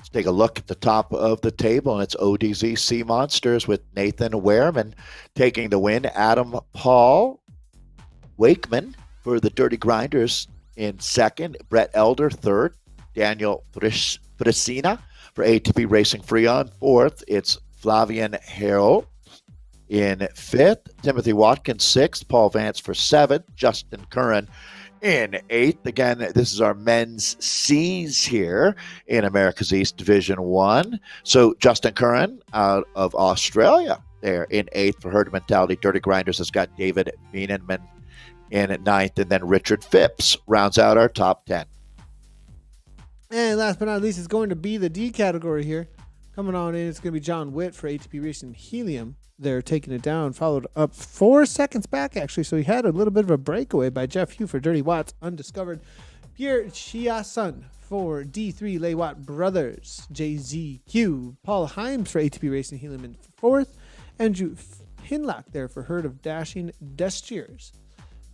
Speaker 2: Let's take a look at the top of the table, and it's ODZ Sea Monsters with Nathan Wehrman taking the win. Adam Paul Wakeman for the Dirty Grinders in second. Brett Elder third. Daniel Frisina for ATP Racing Freon fourth. It's Flavian Harrell in fifth. Timothy Watkins sixth. Paul Vance for seventh. Justin Curran in eighth. Again, this is our men's C's here in America's East Division 1. So Justin Curran out of Australia there in eighth for Herd Mentality. Dirty Grinders has got David Beenenman in at ninth, and then Richard Phipps rounds out our top 10.
Speaker 1: And last but not least, it's going to be the D category here. Coming on in, it's going to be John Witt for ATP Racing Helium. They're taking it down, followed up 4 seconds back, actually. So he had a little bit of a breakaway by Jeff Hugh for Dirty Watts, undiscovered. Pierre Chiasson for D3 Leywatt Brothers. JZQ. Paul Himes for ATP Racing Helium in fourth. Andrew Hinlock there for Herd of Dashing Destiers.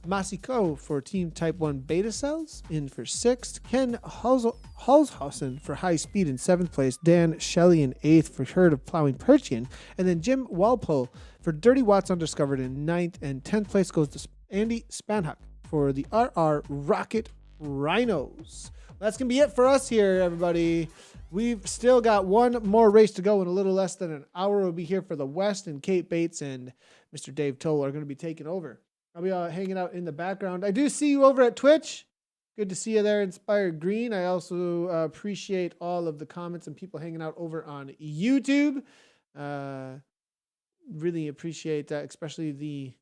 Speaker 1: Masiko for Team Type 1 Beta Cells in for sixth. Ken Halshausen for High Speed in seventh place. Dan Shelley in eighth for Herd of Plowing Perchian. And then Jim Walpole for Dirty Watts Undiscovered in ninth. And 10th place goes to Andy Spanhawk for the RR Rocket Rhinos. That's going to be it for us here, everybody. We've still got one more race to go in a little less than an hour. We'll be here for the West, and Kate Bates and Mr. Dave Towle are going to be taking over. I'll be hanging out in the background. I do see you over at Twitch. Good to see you there, Inspired Green. I also appreciate all of the comments and people hanging out over on YouTube. Really appreciate that, especially the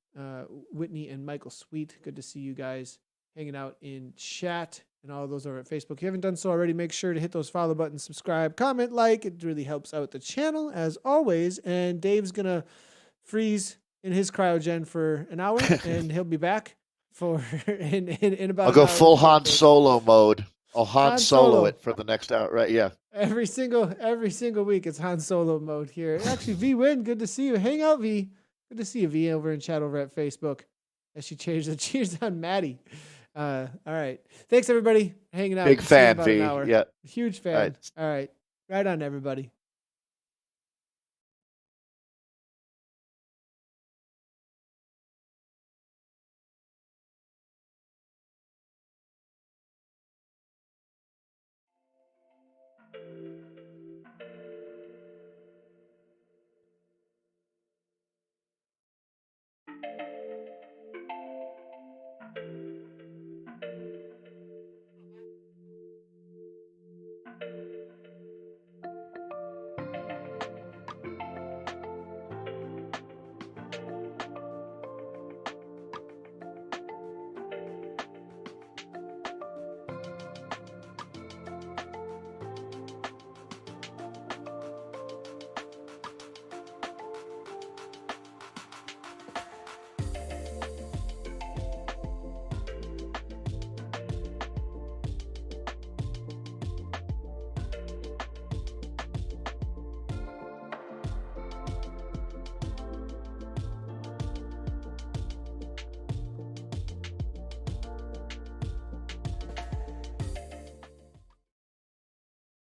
Speaker 1: Whitney and Michael Sweet. Good to see you guys hanging out in chat and all those over at Facebook. If you haven't done so already, make sure to hit those follow buttons, subscribe, comment, like. It really helps out the channel, as always. And Dave's going to freeze in his cryogen for an hour, and he'll be back for in about.
Speaker 2: I'll go full Han Solo mode. I'll Han Solo it for the next hour, right? Yeah.
Speaker 1: Every single week, it's Han Solo mode here. Actually, V Win, good to see you. Hang out, V. Good to see you, V, over in chat over at Facebook. As she changed the cheers on Maddie. All right. Thanks everybody hanging out.
Speaker 2: Big fan, V. Yeah.
Speaker 1: Huge fan. All right. Right on, everybody.